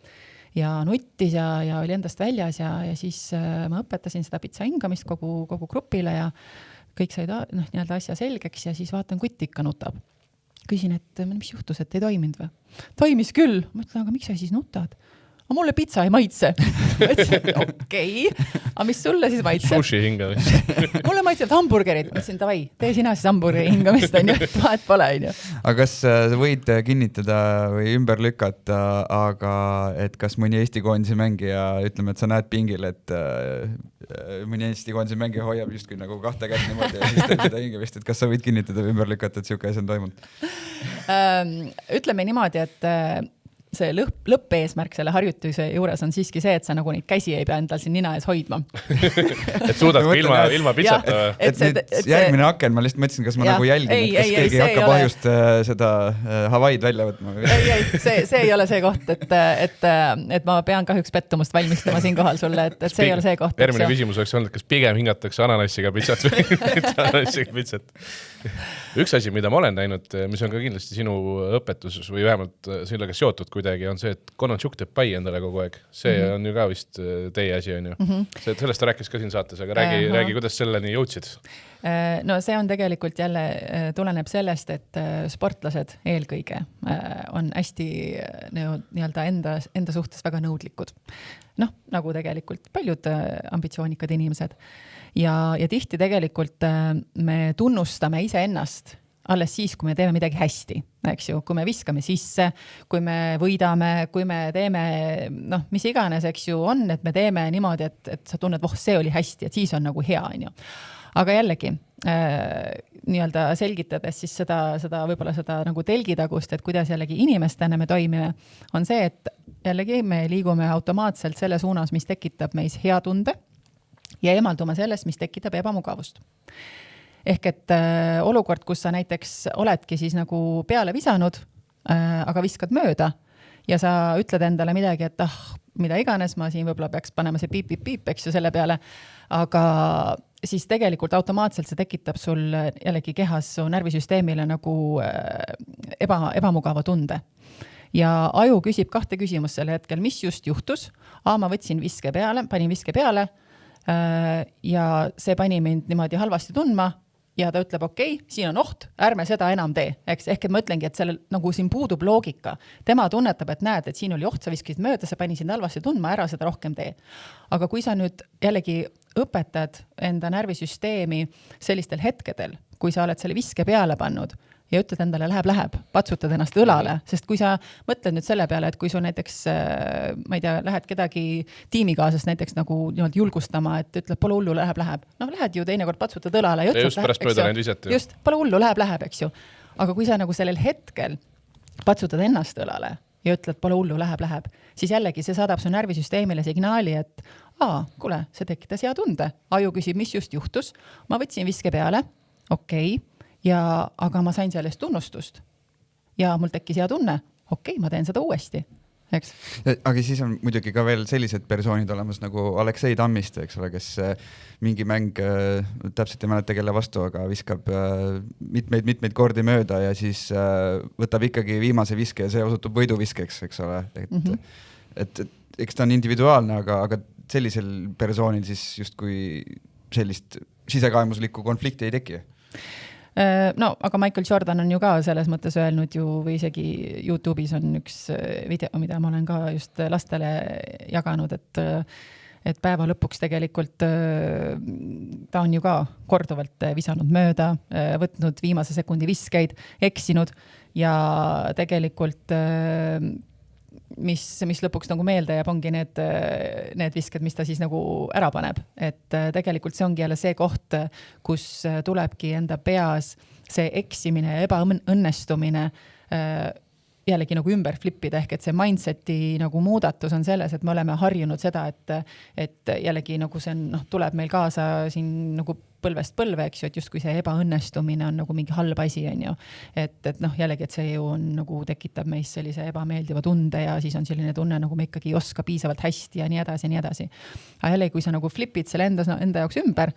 ja nuttis ja oli endast väljas ja siis ma õpetasin seda pitsa hingamist kogu grupile ja kõik said nii-öelda asja selgeks ja siis vaatan, kutt ikka nutab. Küsin, et mis juhtus, et ei toiminud või? Toimis küll. Ma ütlen, aga miks sa siis nutad? Aga mulle pitsa ei maitse. Okei. Aga mis sulle siis maitseb? Sushi hingamist. Mulle maitseb hamburgerid. Ma ütlesin, davai, tee sina siis hamburgeri hingamist, on ju. Vahet pole, on ju. Aga kas sa võid kinnitada või ümber lükata, aga et kas mõni Eesti koondise mängija, ütleme, et sa näed pingil, et mõni Eesti koondise mängija hoiab justkui nagu kahte kätt niimoodi ja siis teeb seda hingamist, et kas sa võid kinnitada või ümber lükata, et siuke asi on toimunud? Ütleme niimoodi, et see lõppeesmärk selle harjutuse juures on siiski see, et sa nagu neid käsi ei pea endal siin nina ees hoidma. Et suudadki ilma pitsata? Et järgmine aken, ma lihtsalt mõtlesin, kas ma nagu jälgin, et kas keegi hakkab ahjust seda Hawaiid välja võtma. See ei ole see koht, et ma pean kahjuks pettumust valmistama siin kohal sulle, et see ei ole see koht. Järgmine küsimus oleks olnud, kas pigem hingatakse ananassiga pitsat või ananassiga pitsat? Üks asi, mida ma olen näinud, mis on ka kindlasti sinu õpetus või vähemalt sellega seotud kuidagi, on see, et Konatšuk teeb pai endale kogu aeg. See on ju ka vist teie asi, on ju. Sellest ta rääkis ka siin saates, aga räägi, kuidas selleni jõudsid? No see on tegelikult jälle, tuleneb sellest, et sportlased eelkõige on hästi nii-öelda enda suhtes väga nõudlikud. Nagu tegelikult paljud ambitsioonikad inimesed. Ja tihti tegelikult me tunnustame iseennast alles siis, kui me teeme midagi hästi, eks ju, kui me viskame sisse, kui me võidame, kui me teeme, mis iganes, eks ju, on, et me teeme niimoodi, et sa tunned, see oli hästi, et siis on nagu hea, on ju. Aga jällegi, nii-öelda selgitades siis seda võib-olla seda nagu telgitagust, et kuidas jällegi inimestena me toimime, on see, et jällegi me liigume automaatselt selle suunas, mis tekitab meis hea tunde ja emaldume sellest, mis tekitab ebamugavust. Ehk et olukord, kus sa näiteks oledki siis nagu peale visanud, aga viskad mööda ja sa ütled endale midagi, et mida iganes, ma siin võib-olla peaks panema see piip, eks ju selle peale, aga siis tegelikult automaatselt see tekitab sul jällegi kehas su närvisüsteemile nagu ebamugava tunde. Ja aju küsib 2 küsimust selle hetkel, mis just juhtus. Ma võtsin viske peale, panin viske peale ja see pani mind niimoodi halvasti tundma ja ta ütleb, okei, siin on oht, ärme seda enam tee. Ehk et ma ütlengi, et sellel nagu siin puudub loogika. Tema tunnetab, et näed, et siin oli oht, sa viskisid mööda, sa pani sind halvasti tundma, ära seda rohkem tee. Aga kui sa nüüd jällegi õpetad enda närvisüsteemi sellistel hetkedel, kui sa oled selle viske peale pannud ja ütled endale, läheb, patsutad ennast õlale, sest kui sa mõtled nüüd selle peale, et kui sul näiteks, ma ei tea, lähed kedagi tiimikaasast näiteks nagu julgustama, et ütled, pole hullu, läheb. Lähed ju teinekord patsutad õlale ja ütled, just pärast mööda läinud visati. Just, pole hullu, läheb, eks ju. Aga kui sa nagu sellel hetkel patsutad ennast õlale ja ütled, pole hullu, läheb, siis jällegi see saadab su närvisüsteemile signaali, et kuule, see tekitas hea tunde. Aju küsib, mis just juhtus. Ma võtsin viske peale, okei, aga ma sain sellest tunnustust ja mul tekkis hea tunne, okei, ma teen seda uuesti. Eks? Aga siis on muidugi ka veel sellised persoonid olemas nagu Aleksei Tammiste, eks ole, kes mingi mäng, täpselt ei mäleta kelle vastu, aga viskab mitmeid kordi mööda ja siis võtab ikkagi viimase viske ja see osutub võiduviskeks, eks ole. Et eks ta on individuaalne, aga sellisel persoonil siis justkui sellist sisekaemuslikku konflikti ei teki. No, aga Michael Jordan on ju ka selles mõttes öelnud ju, või isegi YouTube'is on üks video, mida ma olen ka just lastele jaganud, et päeva lõpuks tegelikult ta on ju ka korduvalt visanud mööda, võtnud viimase sekundi viskeid, eksinud ja tegelikult mis lõpuks nagu meelde jääb, ongi need visked, mis ta siis nagu ära paneb. Et tegelikult see ongi jälle see koht, kus tulebki enda peas see eksimine ja ebaõnnestumine jällegi nagu ümber flippida, ehk et see mindseti nagu muudatus on selles, et me oleme harjunud seda, et jällegi nagu see tuleb meil kaasa siin nagu põlvest põlve, eks ju, et justkui see ebaõnnestumine on nagu mingi halb asi, on ju. Et jällegi, et see ju on nagu tekitab meis sellise ebameeldiva tunde ja siis on selline tunne, nagu me ikkagi ei oska piisavalt hästi ja nii edasi ja nii edasi. Aga jällegi, kui sa nagu flipid selle enda jaoks ümber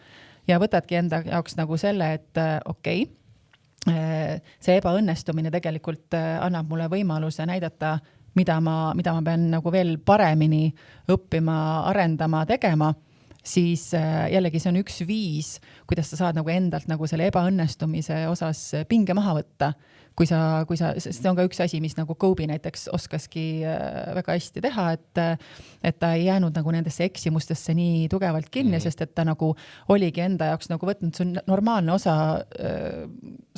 ja võtadki enda jaoks nagu selle, et okei, see ebaõnnestumine tegelikult annab mulle võimaluse näidata, mida ma pean nagu veel paremini õppima, arendama, tegema, siis jällegi see on üks viis, kuidas sa saad nagu endalt nagu selle ebaõnnestumise osas pinge maha võtta. Kui sa, sest see on ka üks asi, mis nagu Kobe näiteks oskaski väga hästi teha, et ta ei jäänud nagu nendesse eksimustesse nii tugevalt kinni, sest et ta nagu oligi enda jaoks nagu võtnud, see on normaalne osa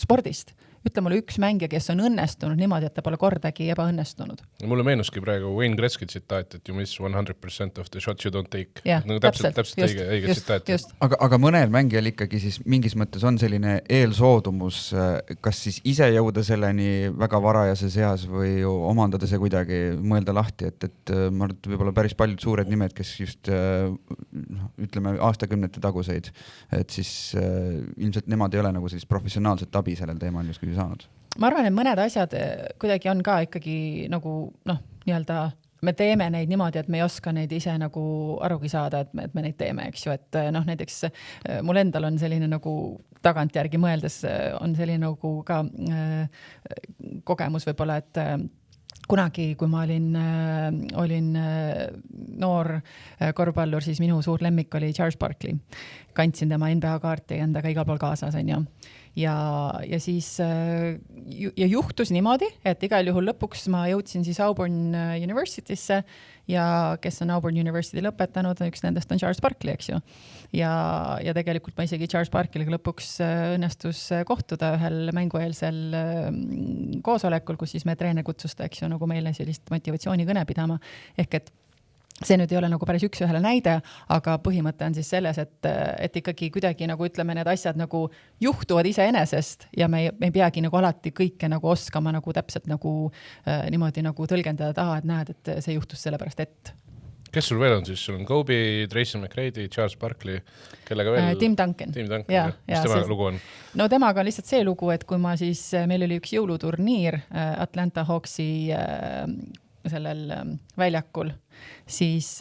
spordist. Ütle mulle üks mängija, kes on õnnestunud niimoodi, et ta pole kordagi ebaõnnestunud. Mulle meenuski praegu Wayne Gretzky tsitaat, et you miss 100% of the shots you don't take. Ja, täpselt õige tsitaat. Aga mõnel mängijal ikkagi siis mingis mõttes on selline eelsoodumus, kas siis ise jõuda selleni väga varajases eas või omandada see kuidagi, mõelda lahti, et ma arvan, et võib-olla päris paljud suured nimed, kes just ütleme aastakümnete taguseid, et siis ilmselt nemad ei ole nagu sellist professionaalset abi sellel teemal just saanud. Ma arvan, et mõned asjad kuidagi on ka ikkagi nagu nii-öelda me teeme neid niimoodi, et me ei oska neid ise nagu arugi saada, et me neid teeme, eks ju, et näiteks mul endal on selline nagu tagantjärgi mõeldes on selline nagu ka kogemus võib-olla, et kunagi, kui ma olin noor korvpallur, siis minu suur lemmik oli Charles Barkley. Kandsin tema NBA kaarti endaga igal pool kaasas, on ju. Ja siis juhtus niimoodi, et igal juhul lõpuks ma jõudsin siis Auburn Universitysse ja kes on Auburn University lõpetanud, üks nendest on Charles Barkley, eks ju. Ja tegelikult ma isegi Charles Barkleyga lõpuks õnnestus kohtuda ühel mängueelsel koosolekul, kus siis me treener kutsusta, eks ju, nagu meile sellist motivatsioonikõne pidama. Ehk et see nüüd ei ole nagu päris üks ühele näide, aga põhimõte on siis selles, et ikkagi kuidagi nagu ütleme, need asjad nagu juhtuvad iseenesest ja me ei peagi nagu alati kõike nagu oskama nagu täpselt nagu niimoodi nagu tõlgendada, et näed, et see juhtus sellepärast, et. Kes sul veel on siis? Sul on Kobe, Tracy McGrady, Charles Barkley, kellega veel? Tim Duncan. Ja, mis tema lugu on? No temaga on lihtsalt see lugu, et kui meil oli üks jõuluturniir Atlanta Hawksi sellel väljakul, siis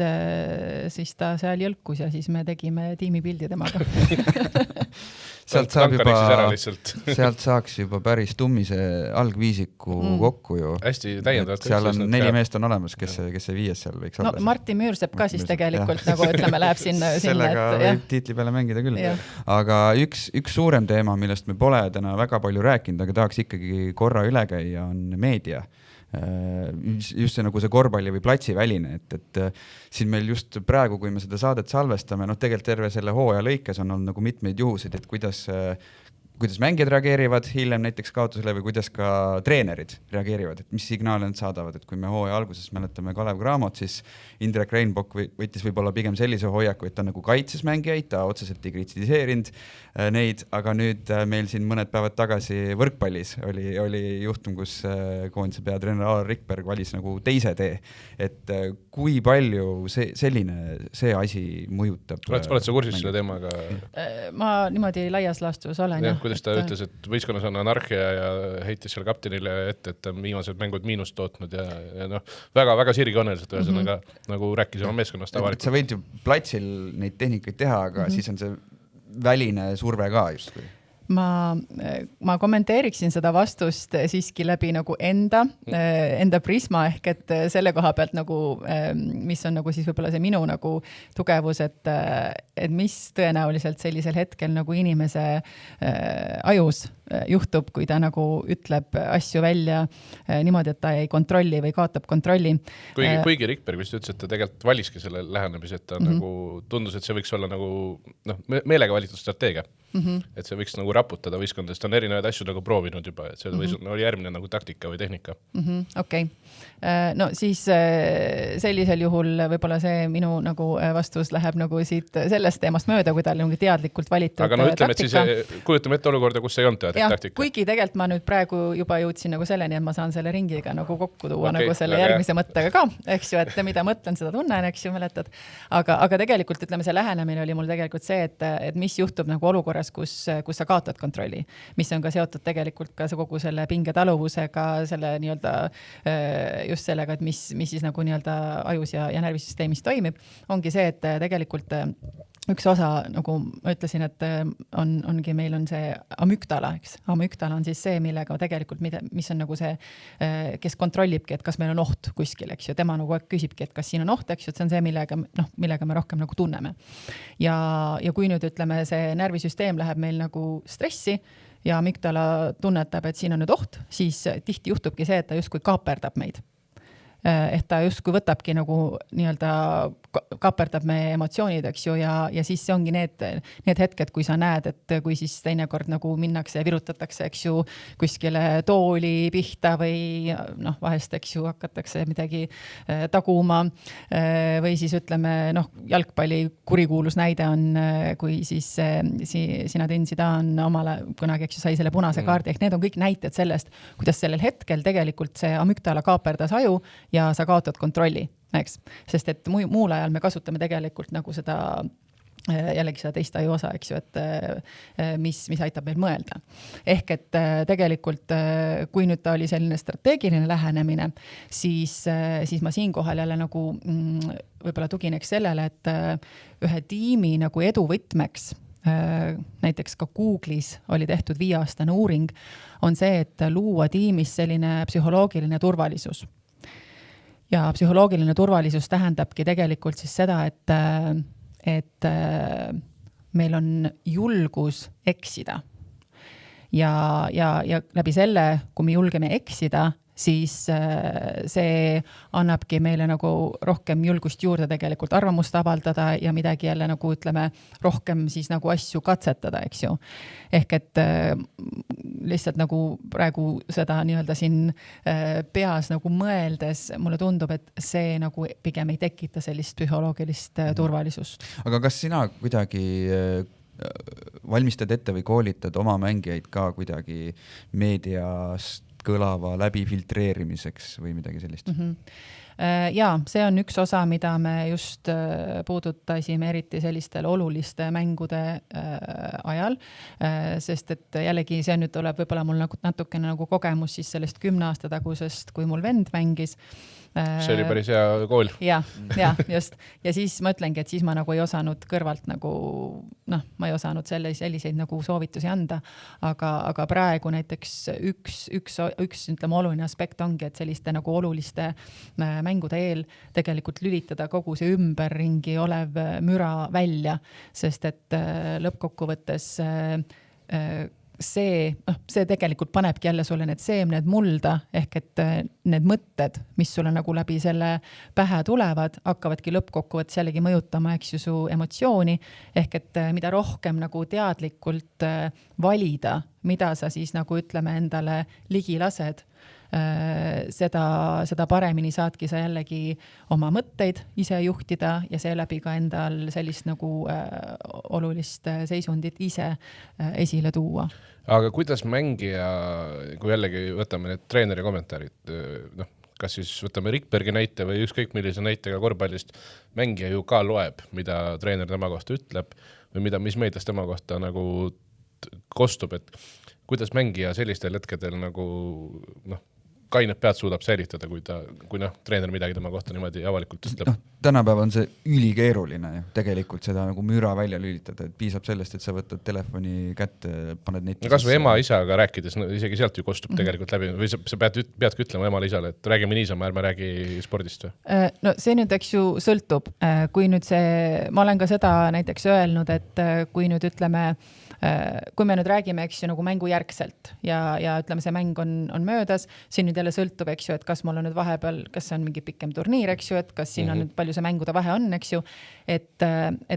ta seal jõlkus ja siis me tegime tiimipildi temaga. sealt saaks juba päris tummise algviisiku kokku ju. Hästi täiendavalt. Seal on 4 meest on olemas, kes see 5 seal võiks olla. Martin Müürsepp ka siis tegelikult nagu ütleme, läheb sinna. Sellega võib tiitli peale mängida küll. Aga üks suurem teema, millest me pole täna väga palju rääkinud, aga tahaks ikkagi korra üle käia, on meedia. Just see nagu see korvpalli või platsiväline, et siin meil just praegu, kui me seda saadet salvestame, tegelikult terve selle hooaja lõikes on olnud nagu mitmeid juhusid, et kuidas kuidas mängijad reageerivad hiljem näiteks kaotusele või kuidas ka treenerid reageerivad, et mis signaale nad saadavad, et kui me hooaja alguses mäletame Kalev Cramot, siis Indrek Reinbok võttis võib-olla pigem sellise hoiaku, et ta nagu kaitses mängijaid, ta otseselt ei kritiseerinud neid, aga nüüd meil siin mõned päevad tagasi võrkpallis oli juhtum, kus koondise peatreener Alar Rikberg valis nagu teise tee, et kui palju see asi mõjutab. Oled sa kursis selle teemaga? Ma niimoodi laias laastus olen. Kuidas ta ütles, et võistkonnas on anarhia ja heitis seal kaptenile ette, et ta on viimased mängud miinust tootnud ja väga sirgjooneliselt ühesõnaga nagu rääkis oma meeskonnast avalikult. Sa võid ju platsil neid tehnikaid teha, aga siis on see väline surve ka justkui. Ma kommenteeriksin seda vastust siiski läbi nagu enda prisma ehk et selle koha pealt nagu, mis on nagu siis võib-olla see minu nagu tugevus, et mis tõenäoliselt sellisel hetkel nagu inimese ajus juhtub, kui ta nagu ütleb asju välja niimoodi, et ta ei kontrolli või kaotab kontrolli. Kuigi Rikberg vist ütles, et ta tegelikult valiski selle lähenemise, et ta nagu tundus, et see võiks olla nagu meelega valitud strateegia. Et see võiks nagu raputada võistkondadest, ta on erinevaid asju nagu proovinud juba, et see oli järgmine nagu taktika või tehnika. Okei. No siis sellisel juhul võib-olla see minu nagu vastus läheb nagu siit sellest teemast mööda, kui ta oli nagu teadlikult valitud aga no ütleme, et siis kujutame ette olukorda, kus ei olnud teadlik taktika. Kuigi tegelikult ma nüüd praegu juba jõudsin nagu selleni, et ma saan selle ringiga nagu kokku tuua nagu selle järgmise mõttega ka, eks ju, et mida mõtlen, seda tunnen, eks ju, mäletad. Aga tegelikult ütleme, see lähenemine oli mul tegelikult see, et mis juhtub nagu olukorras, kus sa kaotad kontrolli, mis on ka seotud tegelikult ka kogu selle pingetaluvusega, selle nii-öelda just sellega, et mis siis nagu nii-öelda ajus ja närvisüsteemis toimib, ongi see, et tegelikult üks osa, nagu ma ütlesin, et ongi, meil on see amüktala, eks. Amüktala on siis see, millega tegelikult, mis on nagu see, kes kontrollibki, et kas meil on oht kuskil, eks ju. Tema nagu küsibki, et kas siin on oht, eks ju, et see on see, millega me rohkem nagu tunneme. Ja kui nüüd ütleme, see närvisüsteem läheb meil nagu stressi ja amüktala tunnetab, et siin on nüüd oht, siis tihti juhtubki see, et ta justkui kaaperdab meid. Et ta justkui võtabki nagu nii-öelda kaaperdab meie emotsioonid, eks ju, ja siis see ongi need hetked, kui sa näed, et kui siis teinekord nagu minnakse ja virutatakse, eks ju, kuskile tooli pihta või vahest, eks ju, hakatakse midagi taguma või siis ütleme, jalgpalli kurikuulus näide on, kui siis Zinedine Zidane omale kunagi, eks ju, sai selle punase kaardi, ehk need on kõik näited sellest, kuidas sellel hetkel tegelikult see amüktala kaaperdas aju ja sa kaotad kontrolli, eks. Sest et muul ajal me kasutame tegelikult nagu seda jällegi seda teist aju osa, eks ju, et mis aitab meil mõelda. Ehk et tegelikult, kui nüüd ta oli selline strateegiline lähenemine, siis ma siinkohal jälle nagu võib-olla tugineks sellele, et ühe tiimi nagu eduvõtmeks, näiteks ka Google'is oli tehtud 5-aastane uuring, on see, et luua tiimis selline psühholoogiline turvalisus. Ja psühholoogiline turvalisus tähendabki tegelikult siis seda, et meil on julgus eksida. Ja läbi selle, kui me julgeme eksida, siis see annabki meile nagu rohkem julgust juurde tegelikult arvamust avaldada ja midagi jälle nagu ütleme rohkem siis nagu asju katsetada, eks ju. Ehk et lihtsalt nagu praegu seda nii-öelda siin peas nagu mõeldes mulle tundub, et see nagu pigem ei tekita sellist psühholoogilist turvalisust. Aga kas sina kuidagi valmistad ette või koolitad oma mängijaid ka kuidagi meediast kõlava läbi filtreerimiseks või midagi sellist? Ja see on üks osa, mida me just puudutasime eriti sellistel oluliste mängude ajal, sest et jällegi see nüüd tuleb võib-olla mul natukene nagu kogemus siis sellest 10 aasta tagusest, kui mul vend mängis. See oli päris hea kool. Ja, just. Ja siis ma ütlengi, et siis ma nagu ei osanud kõrvalt nagu, ma ei osanud selliseid nagu soovitusi anda, aga praegu näiteks üks ütleme, oluline aspekt ongi, et selliste nagu oluliste mängude eel tegelikult lülitada kogu see ümberringi olev müra välja, sest et lõppkokkuvõttes see tegelikult panebki jälle sulle need seemned mulda, ehk et need mõtted, mis sulle nagu läbi selle pähe tulevad, hakkavadki lõppkokkuvõttes jällegi mõjutama, eks ju, su emotsiooni, ehk et mida rohkem nagu teadlikult valida, mida sa siis nagu ütleme endale ligi lased, seda paremini saadki sa jällegi oma mõtteid ise juhtida ja seeläbi ka endal sellist nagu olulist seisundit ise esile tuua. Aga kuidas mängija, kui jällegi võtame need treeneri kommentaarid, kas siis võtame Rikbergi näite või ükskõik millise näitega korvpallist, mängija ju ka loeb, mida treener tema kohta ütleb või mis meedias tema kohta nagu kostub, et kuidas mängija sellistel hetkedel nagu kained pead suudab säilitada, kui treener midagi tema kohta niimoodi avalikult ütleb. Tänapäeval on see ülikeeruline ju tegelikult seda nagu müra välja lülitada, et piisab sellest, et sa võtad telefoni kätte, paned neti. Kas või ema-isaga rääkides, isegi sealt ju kostub tegelikult läbi, või sa peadki ütlema emale-isale, et räägime niisama, ärme räägi spordist või? No see nüüd, eks ju, sõltub. Kui nüüd ma olen ka seda näiteks öelnud, et kui nüüd ütleme, kui me nüüd räägime, eks ju, nagu mängu järgselt ja ütleme, see mäng on möödas, siin nüüd jälle sõltub, eks ju, et kas mul on nüüd vahepeal, kas see on mingi pikem turniir, eks ju, et kas siin on nüüd palju see mängude vahe on, eks ju, et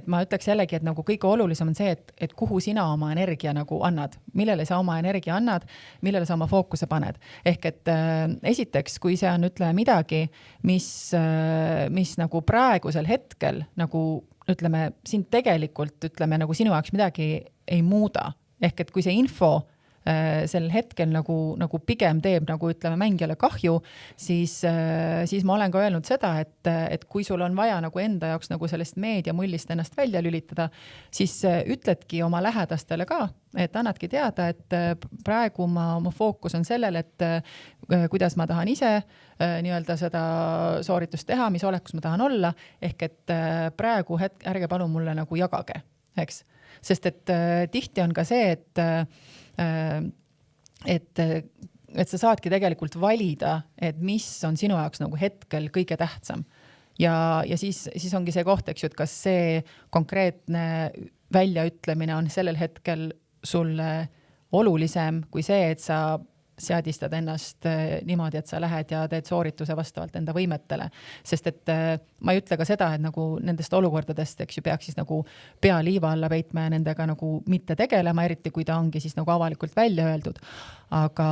ma ütleks jällegi, et nagu kõige olulisem on see, et kuhu sina oma energia nagu annad, millele sa oma energia annad, millele sa oma fookuse paned. Ehk et esiteks, kui see on, ütleme, midagi, mis nagu praegusel hetkel nagu ütleme, siin tegelikult ütleme, nagu sinu jaoks midagi ei muuda. Ehk et kui see info sel hetkel nagu pigem teeb nagu ütleme mängijale kahju, siis ma olen ka öelnud seda, et kui sul on vaja nagu enda jaoks nagu sellest meediamullist ennast välja lülitada, siis ütledki oma lähedastele ka, et annadki teada, et praegu oma fookus on sellel, et kuidas ma tahan ise nii-öelda seda sooritust teha, mis olekus ma tahan olla, ehk et praegu ärge palun mulle nagu jagage, eks. Sest et tihti on ka see, et sa saadki tegelikult valida, et mis on sinu jaoks nagu hetkel kõige tähtsam. Ja siis ongi see koht, eks ju, et kas see konkreetne väljaütlemine on sellel hetkel sulle olulisem kui see, et sa seadistad ennast niimoodi, et sa lähed ja teed soorituse vastavalt enda võimetele. Sest et ma ei ütle ka seda, et nagu nendest olukordadest, eks ju, peaks siis nagu pea liiva alla peitma ja nendega nagu mitte tegelema, eriti kui ta ongi siis nagu avalikult välja öeldud. Aga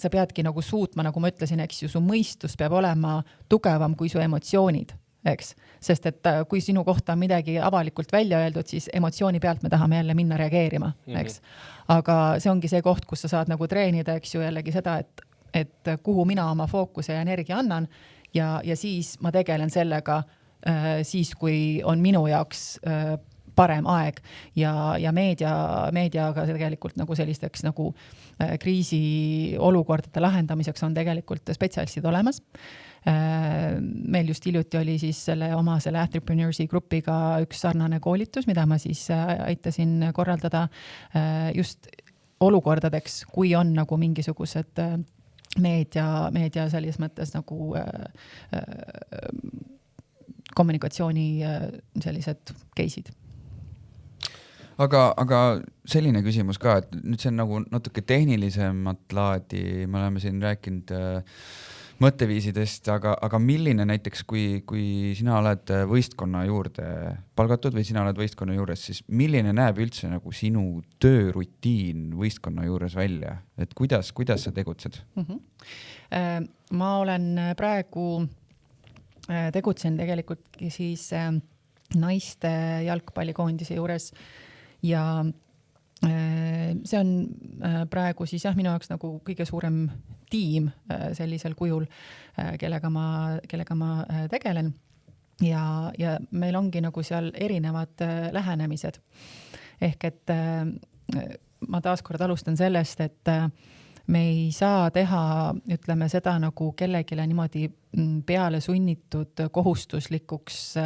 sa peadki nagu suutma, nagu ma ütlesin, eks ju, su mõistus peab olema tugevam kui su emotsioonid. Eks? Sest et kui sinu kohta on midagi avalikult välja öeldud, siis emotsiooni pealt me tahame jälle minna reageerima. Eks? Aga see ongi see koht, kus sa saad nagu treenida, eks ju, jällegi seda, et kuhu mina oma fookuse ja energia annan ja siis ma tegelen sellega siis, kui on minu jaoks parem aeg ja meediaga tegelikult nagu sellisteks nagu kriisiolukordade lahendamiseks on tegelikult spetsialistid olemas. Meil just hiljuti oli siis selle Entrepreneursi grupiga üks sarnane koolitus, mida ma siis aitasin korraldada just olukordadeks, kui on nagu mingisugused meedia selles mõttes nagu kommunikatsiooni sellised case'id. Aga selline küsimus ka, et nüüd see on nagu natuke tehnilisemat laadi, me oleme siin rääkinud mõtteviisidest, aga milline näiteks, kui sina oled võistkonna juurde palgatud või sina oled võistkonna juures, siis milline näeb üldse nagu sinu töörutiin võistkonna juures välja? Et kuidas sa tegutsed? Ma olen praegu tegutsen tegelikult siis naiste jalgpallikoondise juures ja see on praegu siis minu jaoks nagu kõige suurem tiim sellisel kujul, kellega ma tegelen ja meil ongi nagu seal erinevad lähenemised. Ehk et ma taaskord alustan sellest, et me ei saa teha, ütleme seda nagu kellegile niimoodi peale sunnitud kohustuslikuks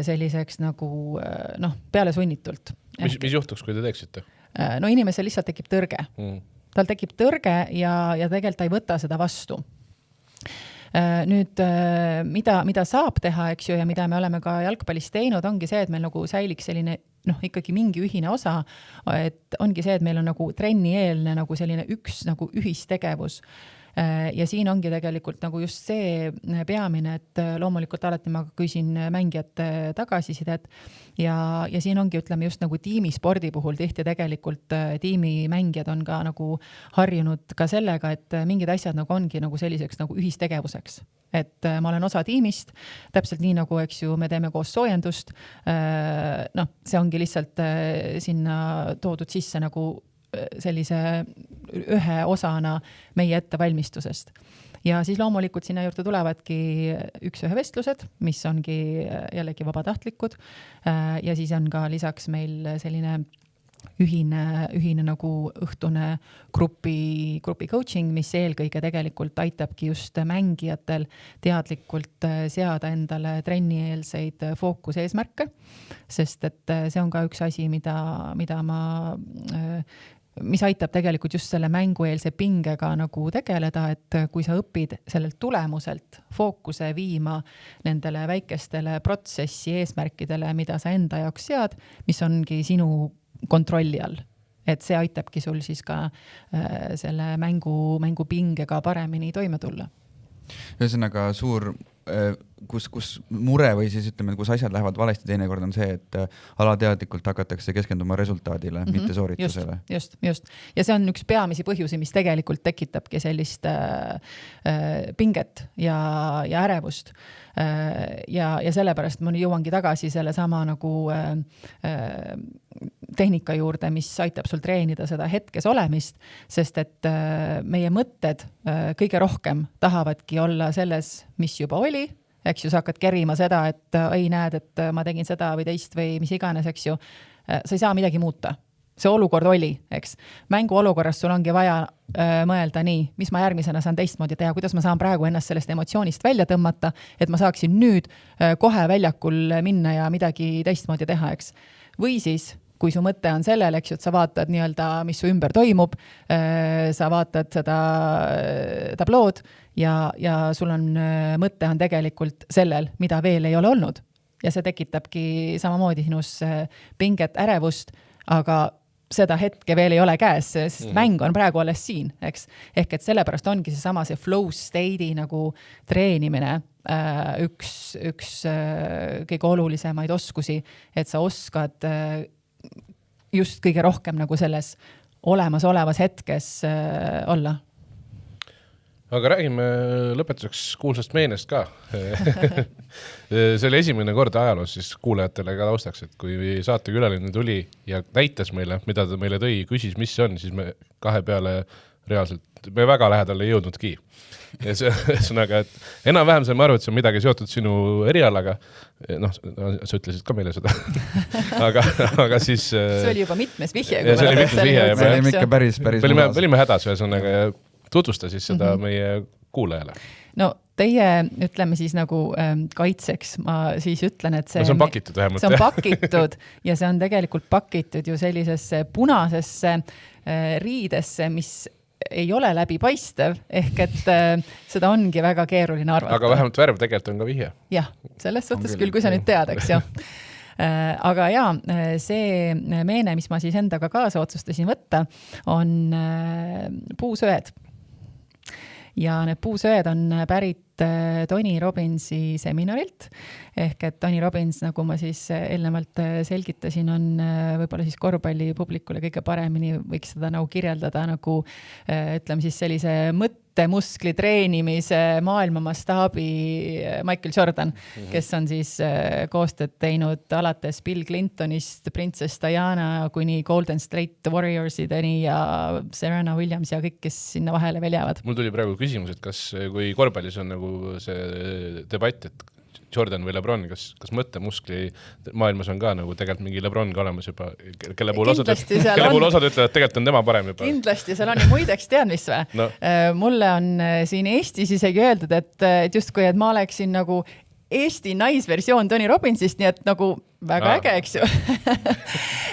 selliseks nagu peale sunnitult. Mis juhtuks, kui te teeksite? No inimesel lihtsalt tekib tõrge. Tal tekib tõrge ja tegelikult ta ei võta seda vastu. Nüüd, mida saab teha, eks ju, ja mida me oleme ka jalgpallis teinud, ongi see, et meil nagu säiliks selline ikkagi mingi ühine osa, et ongi see, et meil on nagu trennieelne nagu selline üks nagu ühistegevus. Ja siin ongi tegelikult nagu just see peamine, et loomulikult alati ma küsin mängijate tagasisidet ja siin ongi, ütleme just nagu tiimispordi puhul tihti tegelikult tiimimängijad on ka nagu harjunud ka sellega, et mingid asjad nagu ongi nagu selliseks nagu ühistegevuseks. Et ma olen osa tiimist, täpselt nii nagu, eks ju, me teeme koos soojendust, see ongi lihtsalt sinna toodud sisse nagu sellise ühe osana meie ettevalmistusest. Ja siis loomulikult sinna juurde tulevadki üks-ühe vestlused, mis ongi jällegi vabatahtlikud ja siis on ka lisaks meil selline ühine nagu õhtune grupi coaching, mis eelkõige tegelikult aitabki just mängijatel teadlikult seada endale trennieelseid fookuseesmärke, sest et see on ka üks asi, mis aitab tegelikult just selle mängueelse pingega nagu tegeleda, et kui sa õpid sellelt tulemuselt fookuse viima nendele väikestele protsessi eesmärkidele, mida sa enda jaoks sead, mis ongi sinu kontrolli all. Et see aitabki sul siis ka selle mängu pingega paremini toime tulla. Ühesõnaga suur, kus mure või siis ütleme, kus asjad lähevad valesti teinekord on see, et alateadlikult hakatakse keskenduma resultaadile, mitte sooritusele. Just. Ja see on üks peamisi põhjusi, mis tegelikult tekitabki sellist pinget ja ärevust. Ja sellepärast ma jõuangi tagasi selle sama nagu tehnika juurde, mis aitab sul treenida seda hetkes olemist, sest et meie mõtted kõige rohkem tahavadki olla selles, mis juba oli, eks ju, sa hakkad kerima seda, et ei näed, et ma tegin seda või teist või mis iganes, eks ju, sa ei saa midagi muuta. See olukord oli, eks. Mängu olukorras sul ongi vaja mõelda nii, mis ma järgmisena saan teistmoodi teha, kuidas ma saan praegu ennast sellest emotsioonist välja tõmmata, et ma saaksin nüüd kohe väljakul minna ja midagi teistmoodi teha, eks. Või siis, kui su mõte on sellel, eks ju, et sa vaatad nii-öelda, mis su ümber toimub, sa vaatad seda tablood ja sul on mõte on tegelikult sellel, mida veel ei ole olnud. Ja see tekitabki samamoodi sinus pinget, ärevust, aga seda hetke veel ei ole käes, sest mäng on praegu alles siin, eks. Ehk et sellepärast ongi see flow state'i nagu treenimine üks kõige olulisemaid oskusi, et sa oskad just kõige rohkem nagu selles olemasolevas hetkes olla. Aga räägime lõpetuseks kuulsast meenest ka. See oli esimene kord ajaloos siis kuulajatele ka taustaks, et kui saatekülaline tuli ja näitas meile, mida ta meile tõi, küsis, mis see on, siis me kahe peale reaalselt, me väga lähedale ei jõudnudki. Ja ühesõnaga, et enam-vähem saime aru, et see on midagi seotud sinu erialaga. Sa ütlesid ka meile seda. aga siis... See oli juba mitmes vihje. Ja see oli mitmes vihje. See oli ikka päris olime hädas, ühesõnaga, ja tutvusta siis seda meie kuulajale. No teie, ütleme siis nagu kaitseks, ma siis ütlen, et see on pakitud vähemalt. See on pakitud ja see on tegelikult pakitud ju sellisesse punasesse riidesse, mis ei ole läbipaistev, ehk et seda ongi väga keeruline arvata. Aga vähemalt värv tegelikult on ka vihje. Jah, selles suhtes küll, kui sa nüüd tead, eks ju. Aga jaa, see meene, mis ma siis endaga kaasa otsustasin võtta, on puusööd. Ja need puusööd on pärit Tony Robbinsi seminarilt, ehk et Tony Robbins, nagu ma siis eelnevalt selgitasin, on võib-olla siis korvpallipublikule kõige paremini võiks seda nagu kirjeldada nagu ütleme siis sellise mõttemuskli treenimise maailma mastaabi Michael Jordan, kes on siis koostööd teinud alates Bill Clintonist, Princess Diana kuni Golden State Warriorsideni ja Serena Williams ja kõik, kes sinna vahele veel jäävad. Mul tuli praegu küsimus, et kas kui korvpallis on nagu see debatt, et Jordan või LeBron, kas mõttemuskli maailmas on ka nagu tegelikult mingi LeBron ka olemas juba, kelle puhul osad ütlevad, tegelikult on tema parem juba. Kindlasti, seal on ju muideks tead mis või? No. Mulle on siin Eestis isegi öeldud, et justkui, et ma oleksin nagu Eesti naisversioon Tony Robbinsist, nii et nagu väga äge, eks ju.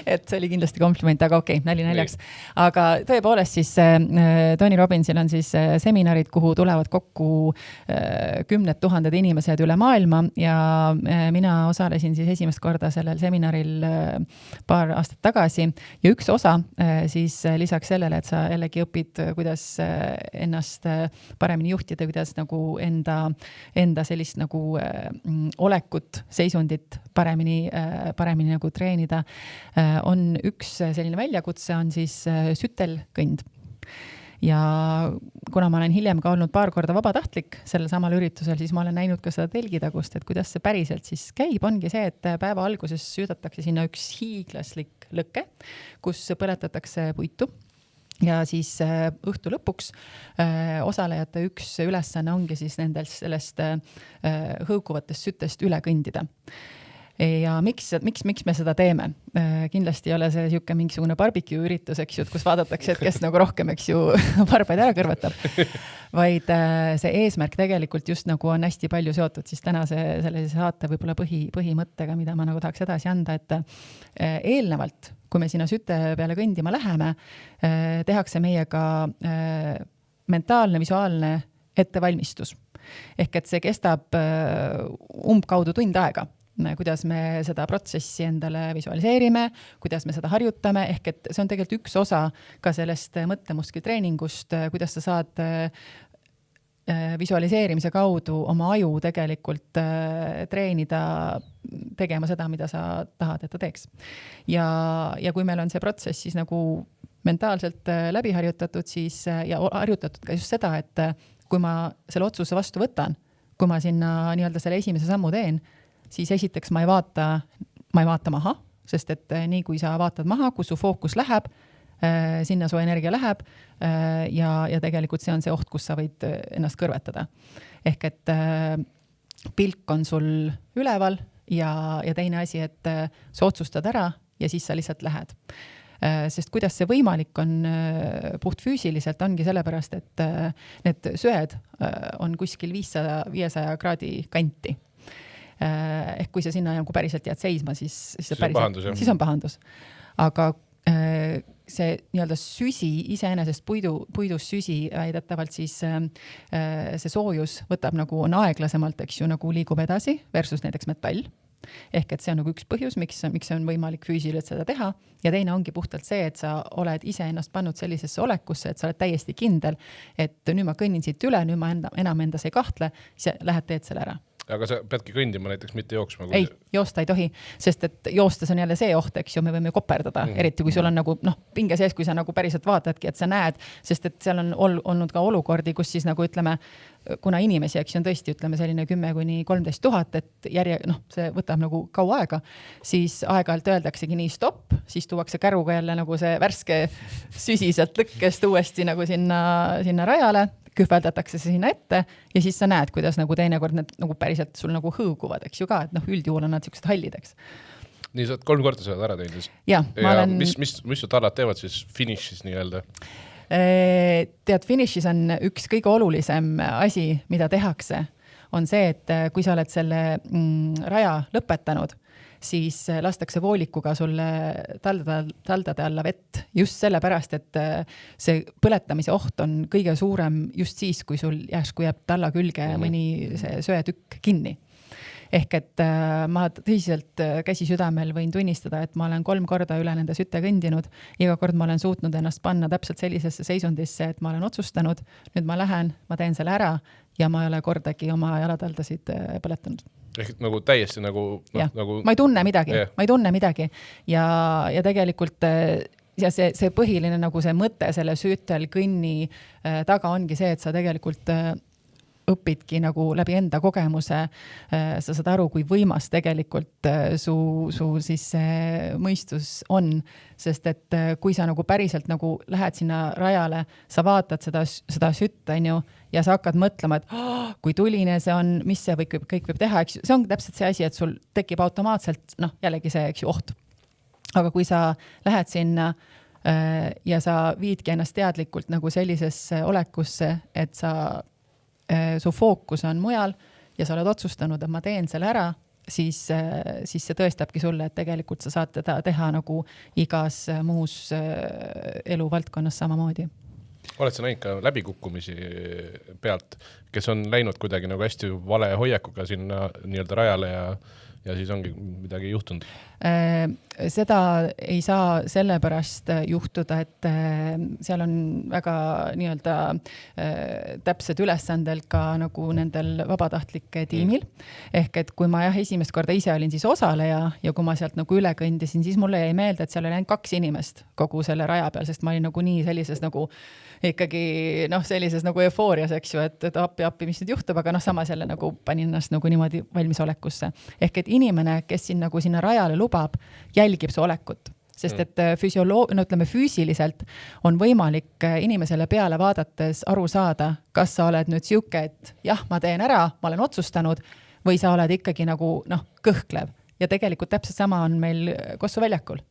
Et see oli kindlasti kompliment, aga okei, nali naljaks. Aga tõepoolest siis Tony Robbinsil on siis seminarid, kuhu tulevad kokku 10 000 inimesed üle maailma ja mina osalesin siis esimest korda sellel seminaril paar aastat tagasi ja üks osa siis lisaks sellele, et sa jällegi õpid, kuidas ennast paremini juhtida, kuidas nagu enda sellist nagu olekut, seisundit paremini nagu treenida, on üks selline väljakutse, on siis sütelkõnd. Ja kuna ma olen hiljem ka olnud paar korda vabatahtlik sellel samal üritusel, siis ma olen näinud ka seda telgitagust, et kuidas see päriselt siis käib, ongi see, et päeva alguses süüdatakse sinna üks hiiglaslik lõke, kus põletatakse puitu. Ja siis õhtu lõpuks osalejate üks ülesanne ongi siis nendel sellest hõukuvatest sütest üle kõndida. Ja miks me seda teeme? Kindlasti ei ole see siuke mingisugune barbecue üritus, eks ju, kus vaadatakse, et kes nagu rohkem, eks ju, varbaid ära kõrvatab. Vaid see eesmärk tegelikult just nagu on hästi palju seotud siis tänase sellise saate võib-olla põhimõttega, mida ma nagu tahaks edasi anda, et eelnevalt, kui me sinna süte peale kõndima läheme, tehakse meiega mentaalne, visuaalne ettevalmistus. Ehk et see kestab umbkaudu tund aega. Kuidas me seda protsessi endale visualiseerime, kuidas me seda harjutame, ehk et see on tegelikult üks osa ka sellest mõttemuskli treeningust, kuidas sa saad visualiseerimise kaudu oma aju tegelikult treenida tegema seda, mida sa tahad, et ta teeks. Ja kui meil on see protsess siis nagu mentaalselt läbi harjutatud, siis, ja harjutatud ka just seda, et kui ma selle otsuse vastu võtan, kui ma sinna nii-öelda selle esimese sammu teen, siis esiteks ma ei vaata maha, sest et nii kui sa vaatad maha, kus su fookus läheb, sinna su energia läheb ja tegelikult see on see oht, kus sa võid ennast kõrvetada. Ehk et pilk on sul üleval ja teine asi, et sa otsustad ära ja siis sa lihtsalt lähed. Sest kuidas see võimalik on puht füüsiliselt, ongi sellepärast, et need söed on kuskil 500 kraadi kanti. Ehk kui sa sinna nagu päriselt jääd seisma, siis on pahandus. Aga see nii-öelda süsi, iseenesest puidus süsi väidetavalt, siis see soojus võtab nagu on aeglasemalt, eks ju, nagu liigub edasi versus näiteks metall. Ehk et see on nagu üks põhjus, miks on võimalik füüsiliselt seda teha. Ja teine ongi puhtalt see, et sa oled ise ennast pannud sellisesse olekusse, et sa oled täiesti kindel, et nüüd ma kõnnin siit üle, nüüd ma enam endas ei kahtle, siis lähed teed selle ära. Aga sa peadki kõndima näiteks, mitte jooksma? Ei, joosta ei tohi, sest et joostes on jälle see oht, eks ju, me võime koperdada, eriti kui sul on nagu, pinge sees, kui sa nagu päriselt vaatadki, et sa näed, sest et seal on olnud ka olukordi, kus siis nagu ütleme, kuna inimesi, eks on tõesti, ütleme selline 10-13 000, et see võtab nagu kaua aega, siis aeg-ajalt öeldaksegi nii stopp, siis tuuakse käruga jälle nagu see värske süsiselt lõkkest uuesti nagu sinna rajale, kühveldatakse see sinna ette ja siis sa näed, kuidas nagu teinekord need nagu päriselt sul nagu hõõguvad, eks ju ka, et üldjuhul on nad sellised hallideks. Nii, sa 3 korda sa oled ära teinud siis? Ja mis su tallad teevad siis finišis nii-öelda? Tead, finišis on üks kõige olulisem asi, mida tehakse, on see, et kui sa oled selle raja lõpetanud, siis lastakse voolikuga sulle taldade alla vett just sellepärast, et see põletamise oht on kõige suurem just siis, kui sul järsku jääb talla külge mõni see söetükk kinni. Ehk et ma tõsiselt käsi südamel võin tunnistada, et ma olen 3 korda üle nende süte kõndinud. Iga kord ma olen suutnud ennast panna täpselt sellisesse seisundisse, et ma olen otsustanud, nüüd ma lähen, ma teen selle ära ja ma ei ole kordagi oma jalataldasid põletanud. Ehk nagu täiesti nagu... Ma ei tunne midagi. Ja tegelikult ja see põhiline nagu see mõte selle sütel kõnni taga ongi see, et sa tegelikult õpidki nagu läbi enda kogemuse, sa saad aru, kui võimas tegelikult su siis mõistus on, sest et kui sa nagu päriselt nagu lähed sinna rajale, sa vaatad seda sütt, ja sa hakkad mõtlema, et kui tuline see on, mis see kõik võib teha, eks, see on täpselt see asi, et sul tekib automaatselt, jällegi see, eks ju, oht. Aga kui sa lähed sinna ja sa viidki ennast teadlikult nagu sellisesse olekusse, et su fookus on mujal ja sa oled otsustanud, et ma teen selle ära siis see tõestabki sulle, et tegelikult sa saad teda teha nagu igas muus eluvaldkonnas samamoodi. Oled sa näinud ka läbikukkumisi pealt, kes on läinud kuidagi nagu hästi vale hoiakuga sinna nii-öelda rajale ja siis ongi midagi juhtunud? Seda ei saa sellepärast juhtuda, et seal on väga nii-öelda täpsed ülesandel ka nagu nendel vabatahtlike tiimil. Ehk et kui ma esimest korda ise olin siis osaleja ja kui ma sealt nagu üle kõndisin, siis mulle jäi meelde, et seal oli ainult 2 inimest kogu selle raja peal, sest ma olin nagu nii sellises nagu ikkagi sellises nagu eufoorias, eks ju, et appi, mis nüüd juhtub, aga samas jälle nagu panin ennast nagu niimoodi valmisolekusse. Ehk et inimene, kes nagu sinna rajale lubab, jälgib su olekut. Sest et füüsiliselt on võimalik inimesele peale vaadates aru saada, kas sa oled nüüd siuke, et jah, ma teen ära, ma olen otsustanud, või sa oled ikkagi nagu kõhklev. Ja tegelikult täpselt sama on meil Kossu väljakul.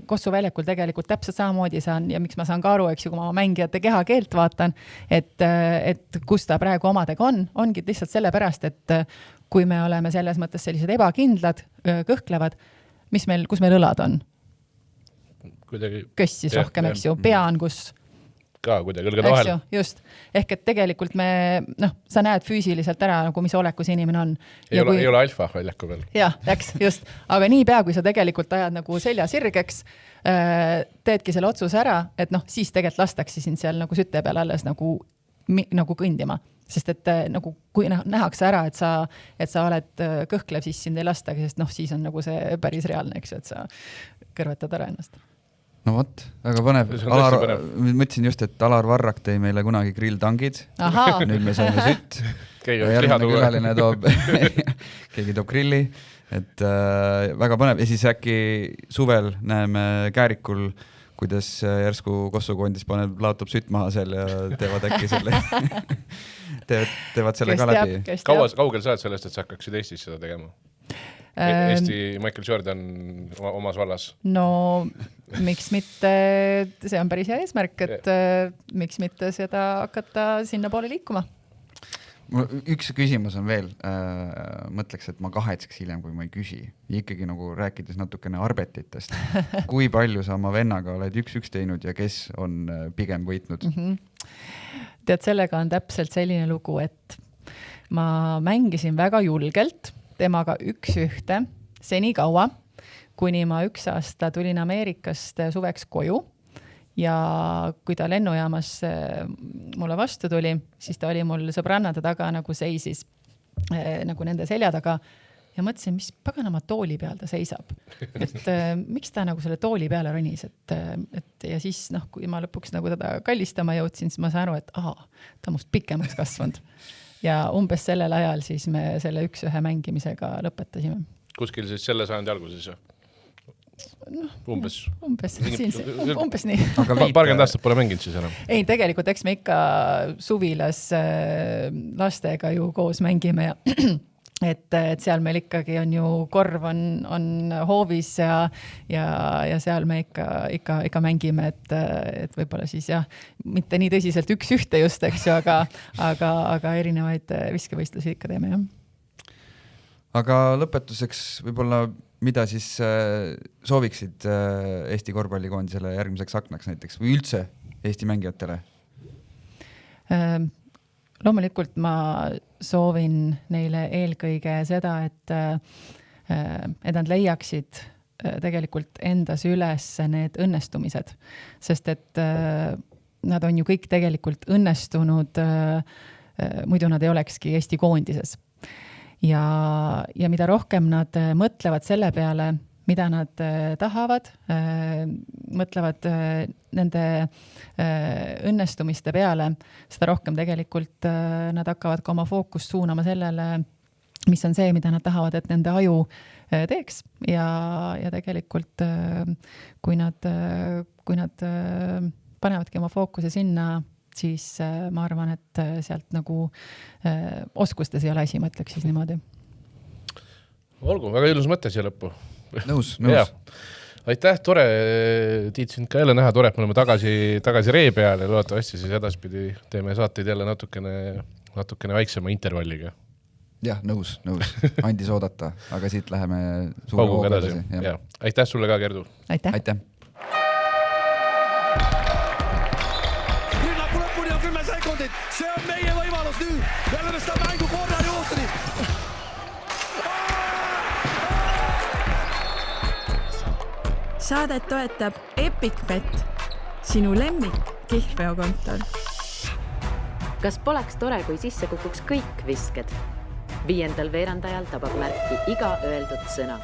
Kossu väljakul tegelikult täpselt samamoodi saan ja miks ma saan ka aru, eks ju, kui ma mängijate kehakeelt vaatan, et kus ta praegu omadega ongi lihtsalt sellepärast, et kui me oleme selles mõttes sellised ebakindlad, kõhklevad, kus meil õlad on? Kössis rohkem, eks ju, pea on kus ka kuidagi õlgade vahel. Just. Ehk et tegelikult sa näed füüsiliselt ära, nagu mis olekus inimene on. Ei ole alfa väljaku veel. Jah, just. Aga nii pea, kui sa tegelikult ajad nagu selja sirgeks, teedki selle otsuse ära, et siis tegelikult lastaksi sind seal nagu sütte peal alles nagu kõndima. Sest et nagu, kui nähakse ära, et sa oled kõhklev, siis sind ei lastagi, sest siis on nagu see päris reaalne, eks ju, et sa kõrvetad ära ennast. No vot, väga põnev. Mõtlesin just, et Alar Varrak tõi meile kunagi grilltangid. Nüüd me saime sütt. Järgmine külaline keegi toob grilli. Et väga põnev. Ja siis äkki suvel näeme Käärikul, kuidas järsku Kossu kondis laotab sütt maha seal ja teevad äkki selle teevad selle ka läbi. Kaugel sa oled sellest, et sa hakkaksid Eestis seda tegema? Eesti Michael Jordan omas vallas? No, miks mitte, see on päris hea eesmärk, et miks mitte seda hakata sinna poole liikuma? Üks küsimus on veel. Mõtleks, et ma kahetseks hiljem, kui ma ei küsi. Ikkagi nagu rääkides natukene arbetitest. Kui palju sa oma vennaga oled 1-1 teinud ja kes on pigem võitnud? Tead, sellega on täpselt selline lugu, et ma mängisin väga julgelt temaga 1-1 seni kaua, kuni ma 1 aasta tulin Ameerikast suveks koju ja kui ta lennujaamas mulle vastu tuli, siis ta oli mul sõbrannade taga nagu seisis nagu nende selja taga ja mõtlesin, mis paganama tooli peal ta seisab. Et miks ta nagu selle tooli peale ronis, et ja siis kui ma lõpuks nagu teda kallistama jõudsin, siis ma saan aru, et ta must pikemaks kasvanud. Ja umbes sellel ajal siis me selle 1-1 mängimisega lõpetasime. Kuskil siis selle sajandi alguses? Umbes nii. Aga 40 aastat pole mänginud siis enam? Ei, tegelikult eks me ikka suvilas lastega ju koos mängime ja et seal meil ikkagi on ju korv on hoovis ja seal me ikka mängime, et võib-olla siis jah, mitte nii tõsiselt 1-1 just, eks ju, aga erinevaid viskevõistlusi ikka teeme, jah. Aga lõpetuseks võib-olla mida siis sooviksid Eesti korvpallikoondisele järgmiseks aknaks näiteks või üldse Eesti mängijatele? Loomulikult ma soovin neile eelkõige seda, et nad leiaksid tegelikult endas üles need õnnestumised, sest et nad on ju kõik tegelikult õnnestunud, muidu nad ei olekski Eesti koondises. Ja mida rohkem nad mõtlevad selle peale, mida nad tahavad, mõtlevad nende õnnestumiste peale, seda rohkem tegelikult nad hakkavad ka oma fookust suunama sellele, mis on see, mida nad tahavad, et nende aju teeks ja tegelikult kui nad panevadki oma fookuse sinna, siis ma arvan, et sealt nagu oskustes ei ole asi, ma ütleks siis niimoodi. Olgu, väga ilus mõte siia lõppu. Nõus. Aitäh, tore, Tiit, sind ka jälle näha, tore, et me oleme tagasi ree peal ja loodetavasti siis edaspidi teeme saateid jälle natukene väiksema intervalliga. Jah, nõus. Andis oodata, aga siit läheme suure pauguga hooga edasi. edasi. Aitäh sulle ka, Gerdu! aitäh! Rünnaku lõpuni on 10 sekundit, see on meie võimalus nüüd, me oleme seda mängu korra juhtuni. Saadet toetab EpicBet, sinu lemmik kihlveokontor. Kas poleks tore, kui sisse kukuks kõik visked? 5. veerandajal tabab märki iga öeldud sõna.